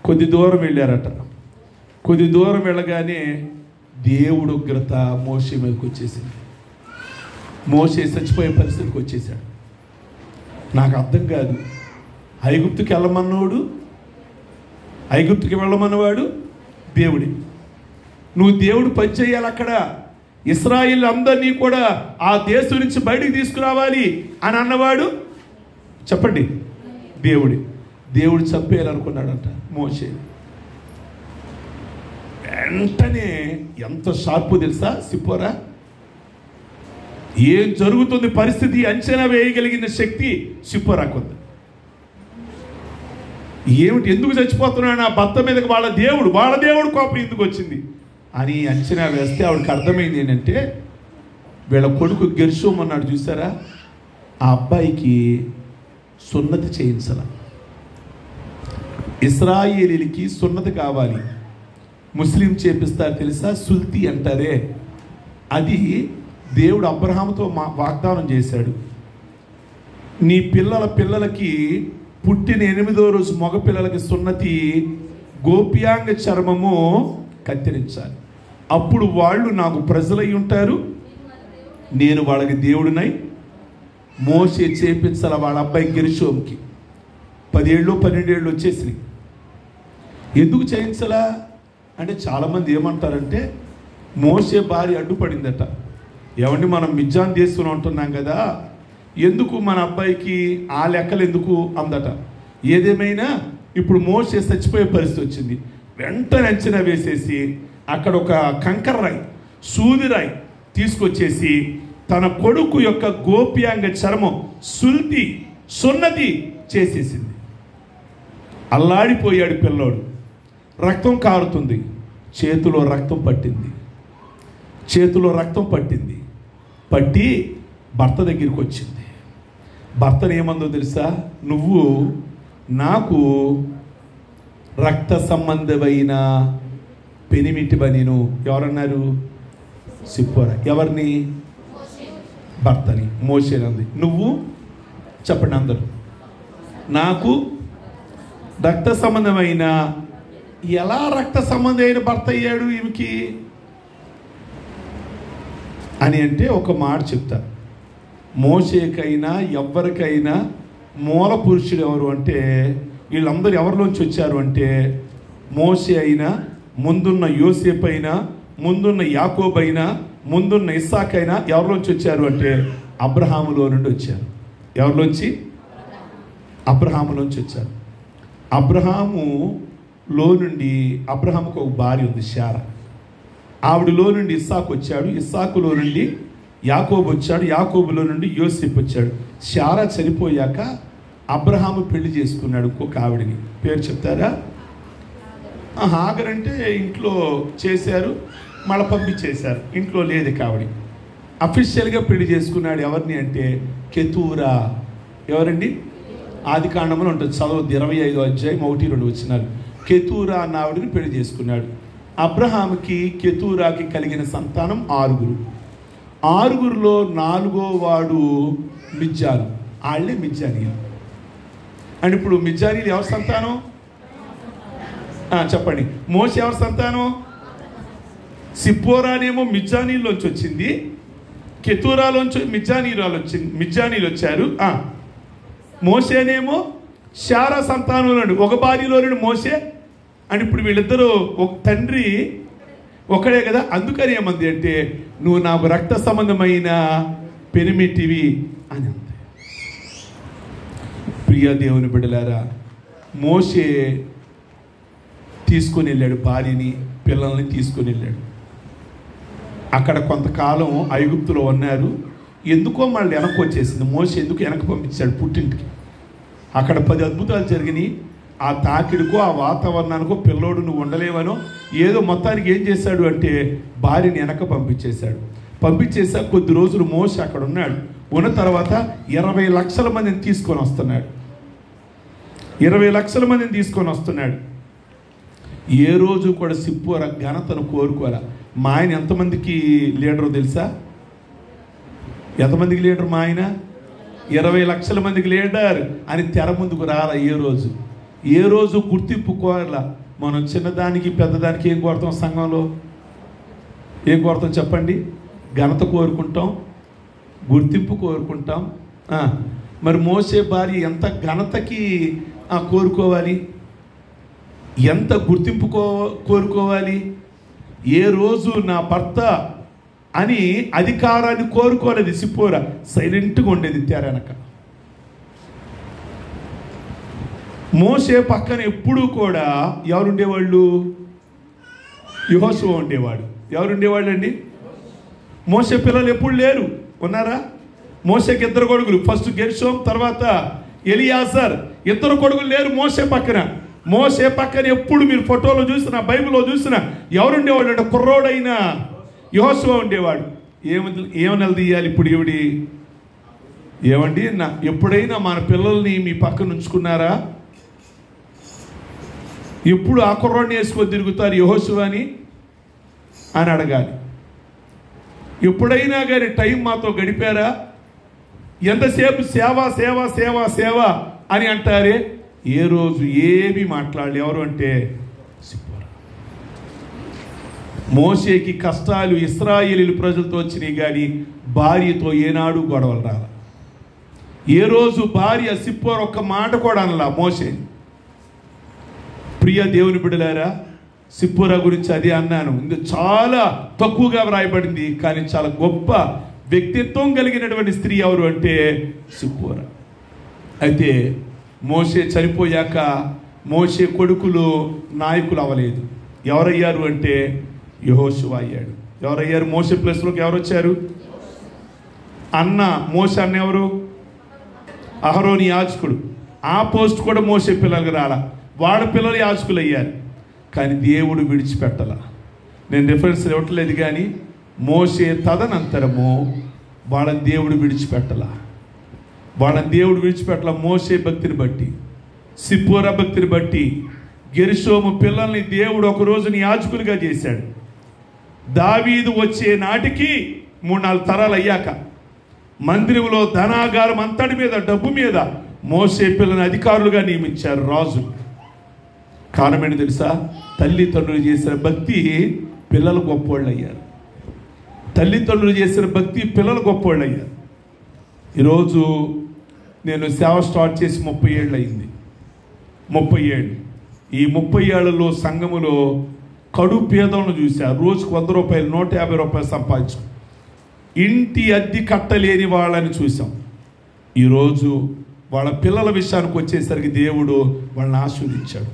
కొద్ది దూరం వెళ్ళగానే దేవుడు ఉగ్రత మోషే మీదకి వచ్చేసింది. మోషే చచ్చిపోయే పరిస్థితికి వచ్చేసాడు. నాకు అర్థం కాదు, ఐగుప్తుకి వెళ్ళమన్నవాడు దేవుడే. నువ్వు దేవుడు పని చేయాలి అక్కడ. ఇశ్రాయేలు అందరినీ కూడా ఆ దేశం నుంచి బయటికి తీసుకురావాలి అని అన్నవాడు చెప్పండి దేవుడే. దేవుడు చంపేయాలనుకున్నాడంట మోషే. వెంటనే ఎంత షార్పు తెలుసా సిప్పోరా. ఏం జరుగుతుంది పరిస్థితి అంచనా వేయగలిగిన శక్తి సిప్పోరాకుంది. ఏమిటి, ఎందుకు చచ్చిపోతున్నాడు నా భర్త మీదకి వాళ్ళ దేవుడు కోపం ఎందుకు వచ్చింది అని అంచనా వేస్తే ఆవిడకి అర్థమైంది ఏంటంటే, వీళ్ళ కొడుకు గెర్షోం అన్నాడు చూసారా, ఆ అబ్బాయికి సున్నతి చేయించాల. ఇశ్రాయేలీలకి సున్నతి కావాలి. ముస్లిం చేపిస్తారు తెలుసా, సుల్తి అంటారే. అది దేవుడు అబ్రహాముతో వాగ్దానం చేశాడు. నీ పిల్లలకి పుట్టిన 8వ రోజు మగపిల్లలకి సున్నతి, గోప్యాంగ చర్మము కత్తిరించాలి. అప్పుడు వాళ్ళు నాకు ప్రజలై ఉంటారు, నేను వాళ్ళకి దేవుడినై. మోషే చేపించాల వాళ్ళ అబ్బాయి గెర్షోంకి. 10 ఏళ్ళు 12 ఏళ్ళు వచ్చేసినాయి. ఎందుకు చేయించాలా అంటే చాలామంది ఏమంటారంటే, మోషే భార్య అడ్డుపడిందట. ఏమండి, మనం మిజ్జాన్ చేసుకుని ఉంటున్నాం కదా, ఎందుకు మన అబ్బాయికి ఆ లెక్కలు ఎందుకు అందట. ఏదేమైనా ఇప్పుడు మోషే చచ్చిపోయే పరిస్థితి వచ్చింది. వెంటనే అంచనా వేసేసి అక్కడ ఒక కంకర్రాయి, సూదిరాయి తీసుకొచ్చేసి తన కొడుకు యొక్క గోప్యాంగ చర్మం సున్నతి చేసేసింది. అల్లాడిపోయాడు పిల్లోడు. రక్తం కారుతుంది, చేతిలో రక్తం పట్టింది. పట్టి భర్త దగ్గరికి వచ్చింది. భర్తను ఏమందో తెలుసా, నువ్వు నాకు రక్త సంబంధమైన పెనిమిటివనిను. ఎవరన్నారు? సిప్పోరా. ఎవరిని? భర్తని. మోషేనంది. నువ్వు చెప్పండి అందరూ. నాకు రక్త సంబంధమైన. ఎలా రక్త సంబంధమైన భర్త అయ్యాడు ఈమెకి అని అంటే ఒక మాట చెప్తా. మోషేకైనా ఎవరికైనా మూల పురుషుడు ఎవరు అంటే, వీళ్ళందరూ ఎవరిలోంచి వచ్చారు అంటే, మోషే అయినా, ముందున్న యోసేపు అయినా, ముందున్న యాకోబు అయినా, ముందున్న ఇస్సాకు అయినా ఎవరిలోంచి వచ్చారు అంటే అబ్రహాములో నుండి వచ్చారు. ఎవరిలోంచి? అబ్రహాములోంచి వచ్చారు. అబ్రహాములో నుండి, అబ్రహాముకు ఒక భార్య ఉంది శారా. ఆవిడలో నుండి ఇస్సాకు వచ్చాడు. ఇస్సాకులో నుండి యాకోబు వచ్చాడు. యాకోబులో నుండి యోసేపు వచ్చాడు. శారా చనిపోయాక అబ్రహాము పెళ్లి చేసుకున్నాడు ఇంకొక ఆవిడని. పేరు చెప్తారా? హాగర్ అంటే ఇంట్లో చేశారు, మళ్ళీ పంపించేశారు. ఇంట్లో లేదు కావిడి. అఫీషియల్గా పెళ్లి చేసుకున్నాడు. ఎవరిని అంటే కెతూరా. ఎవరండి? ఆదికాండంలో ఉంటుంది, చదువు 25వ అధ్యాయం 1-2 వచనాలు. కెతూరా అన్న ఆవిడని పెళ్లి చేసుకున్నాడు. అబ్రహాముకి కెతూరాకి కలిగిన సంతానం 6. 6లో 4వ వాడు మిజ్జాను. వాళ్ళే మిజ్జానీయులు. అండ్ ఇప్పుడు మిజ్జానీయులు ఎవరి సంతానం చెప్పండి? మోషే ఎవరి సంతానం? సిప్పోరానేమో మిజ్జానీలోంచి వచ్చింది, కెతూరాలోంచి మిజ్జానీలు వచ్చారు. మోషేనేమో శారా సంతానంలో ఒక భార్యలో మోషే. అని ఇప్పుడు వీళ్ళిద్దరూ ఒక తండ్రి ఒకడే కదా. అందుకని ఏమంది అంటే, నువ్వు నాకు రక్త సంబంధమైన పెనిమిటివి అని అంది. ప్రియ దేవుని బిడ్డలారా, మోషే తీసుకుని వెళ్ళాడు భార్యని, పిల్లల్ని తీసుకుని వెళ్ళాడు. అక్కడ కొంతకాలం ఐగుప్తులో ఉన్నారు. ఎందుకో మళ్ళీ వెనక్కి వచ్చేసింది. మోషే ఎందుకు వెనక్కి పంపించాడు పుట్టింటికి. అక్కడ 10 అద్భుతాలు జరిగినాయి. ఆ తాకిడికో ఆ వాతావరణానికో పిల్లోడు నువ్వు ఉండలేవనో ఏదో మొత్తానికి ఏం చేశాడు అంటే భార్యని వెనక పంపించేసా కొద్ది రోజులు మోషే అక్కడ ఉన్నాడు. ఉన్న తర్వాత 20 లక్షల మందిని తీసుకొని వస్తున్నాడు. 20 లక్షల మందిని తీసుకొని వస్తున్నాడు. ఏ రోజు కూడా సిప్పోరా ఘనతను కోరుకోరా. మా ఆయన ఎంతమందికి లీడరు తెలుసా? ఎంతమందికి లీడరు మా ఆయన? 20 లక్షల మందికి లీడర్ అని తెర ముందుకు రాలా. ఏ రోజు గుర్తింపు కోరలా. మనం చిన్నదానికి పెద్దదానికి ఏం కోరుతాం? సంఘంలో ఏం కోరుతాం చెప్పండి? ఘనత కోరుకుంటాం, గుర్తింపు కోరుకుంటాం. మరి మోసే భార్య ఎంత ఘనతకి కోరుకోవాలి, ఎంత గుర్తింపు కోరుకోవాలి? ఏ రోజు నా భర్త అని అధికారాన్ని కోరుకోలేదు సిప్పోరా. సైలెంట్గా ఉండేది తెర వెనక. మోసే పక్కన ఎప్పుడూ కూడా ఎవరుండేవాళ్ళు? యెహోషువ ఉండేవాడు. ఎవరుండేవాళ్ళు అండి? మోసే పిల్లలు ఎప్పుడు లేరు, ఉన్నారా? మోసేకి 2 కొడుకులు, ఫస్ట్ గెర్షోం, తర్వాత ఎలియాజర్. 2 కొడుకులు లేరు మోసే పక్కన. మోసే పక్కన ఎప్పుడు మీరు ఫోటోలో చూసినా, బైబిల్లో చూసినా ఎవరుండేవాడు అంటే కుర్రోడైన యెహోషువ ఉండేవాడు. ఏమని తీయాలి ఇప్పుడు ఈవిడి? ఏమండి, ఎప్పుడైనా మన పిల్లల్ని మీ పక్కన ఉంచుకున్నారా? ఎప్పుడు ఆ కుర్రోడిని వేసుకొని తిరుగుతారు యెహోషువని అని అడగాలి. ఎప్పుడైనా కానీ టైం మాతో గడిపారా? ఎంతసేపు సేవ సేవ సేవ సేవ అని అంటారే, ఏ రోజు ఏమీ మాట్లాడలే. ఎవరు అంటే సిప్పోరా. మోసేకి కష్టాలు ఇశ్రాయేలీయుల ప్రజలతో వచ్చినాయి కానీ భార్యతో ఏనాడు గొడవలు రాల. ఏ రోజు భార్య సిప్పోరా ఒక్క మాట కూడా అనలా మోసే. ప్రియ దేవుని బిడ్డలారా, సిప్పోరా గురించి అదే అన్నాను. ఇది చాలా తక్కువగా వ్రాయబడింది కానీ చాలా గొప్ప వ్యక్తిత్వం కలిగినటువంటి స్త్రీ ఎవరు అంటే సిప్పోరా. అయితే మోసే చనిపోయాక మోసే కొడుకులు నాయకులు అవ్వలేదు. ఎవరయ్యారు అంటే యెహోషువ అయ్యాడు. ఎవరయ్యారు? మోసే ప్లేస్లోకి ఎవరు వచ్చారు? అన్న మోసే అన్న ఎవరు? అహరోని యాజకుడు. ఆ పోస్ట్ కూడా మోసే పిల్లలకు రాలా. వాళ్ళ పిల్లలు యాజకులు అయ్యారు. కానీ దేవుడు విడిచిపెట్టలా. నేను రిఫరెన్స్ ఇవ్వట్లేదు కానీ మోసే తదనంతరము వాళ్ళని దేవుడు విడిచిపెట్టలా. మోసే భక్తిని బట్టి, సిప్పోరా భక్తిని బట్టి గెర్షోము పిల్లల్ని దేవుడు ఒక రోజుని యాజకులుగా చేశాడు. దావీదు వచ్చే నాటికి 3-4 తరాలు అయ్యాక మందిరంలో ధనాగారం అంతటి మీద, డబ్బు మీద మోసే పిల్లల్ని అధికారులుగా నియమించారు రాజు. కారణం ఏంటి తెలుసా? తల్లిదండ్రులు చేసిన భక్తి పిల్లలు గొప్పవాళ్ళు అయ్యారు. ఈరోజు నేను సేవ స్టార్ట్ చేసి 30 ఏళ్ళు అయింది. 30 ఏళ్ళు. ఈ 30 ఏళ్లలో సంఘములో కడు పేదలను చూశారు. రోజుకు 100 రూపాయలు, 150 రూపాయలు సంపాదించు ఇంటి అద్దె కట్టలేని వాళ్ళని చూసాం. ఈరోజు వాళ్ళ పిల్లల విషయానికి వచ్చేసరికి దేవుడు వాళ్ళని ఆశీర్వదించాడు.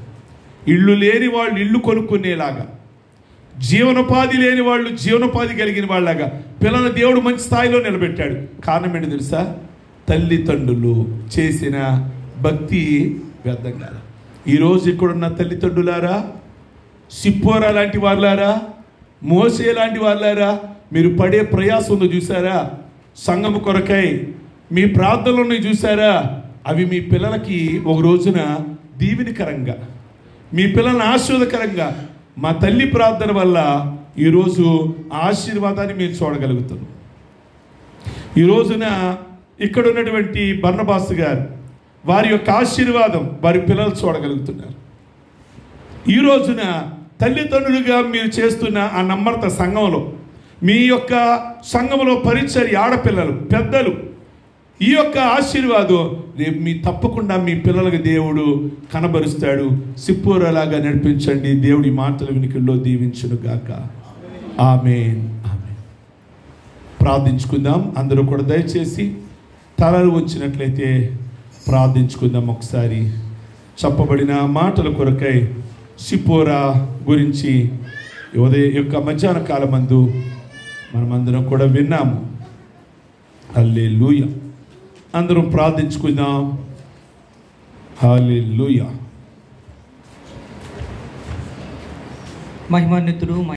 ఇల్లు లేని వాళ్ళు ఇల్లు కొనుక్కునేలాగా, జీవనోపాధి లేని వాళ్ళు జీవనోపాధి కలిగిన వాళ్ళలాగా పిల్లల దేవుడు మంచి స్థాయిలో నిలబెట్టాడు. కారణం ఏంటి తెలుసా? తల్లిదండ్రులు చేసిన భక్తి వ్యర్థం కాదు. ఈరోజు ఇక్కడున్న తల్లిదండ్రులారా, సిప్పోరా లాంటి వాళ్ళారా, మోసే లాంటి వాళ్ళారా, మీరు పడే ప్రయాసం ఉందో చూసారా? సంఘము కొరకై మీ ప్రార్థనలను చూసారా? అవి మీ పిల్లలకి ఒక రోజున దీవెనకరంగా, మీ పిల్లలను ఆశీర్వాదకరంగా మా తల్లి ప్రార్థన వల్ల ఈరోజు ఆశీర్వాదాన్ని మేము చూడగలుగుతున్నాం. ఈ రోజున ఇక్కడ ఉన్నటువంటి బర్నబాస్ గారు వారి యొక్క ఆశీర్వాదం వారి పిల్లలు చూడగలుగుతున్నారు. ఈ రోజున తల్లిదండ్రులుగా మీరు చేస్తున్న ఆ నమ్రత సంఘంలో, మీ యొక్క సంఘంలో పరిచర్య ఆడపిల్లలు, పెద్దలు, ఈ యొక్క ఆశీర్వాదం రేపు మీ తప్పకుండా మీ పిల్లలకు దేవుడు కనబరుస్తాడు. సిప్పోరాలాగా నడిపించండి. దేవుడి మాటల వినికిడిలో దీవించును గాక. ఆమేన్. ఆమేన్. ప్రార్థించుకుందాం. అందరూ కూడా దయచేసి తలలు వచ్చినట్లయితే ప్రార్థించుకుందాం. ఒకసారి చెప్పబడిన మాటల కొరకై సిప్పోరా గురించి ఉదయం యొక్క మధ్యాహ్న కాలమందు మనమందరం కూడా విన్నాము. హల్లెలూయా. అందరం ప్రార్థించుకుందాం. హల్లెలూయా. మహిమాన్వితుడు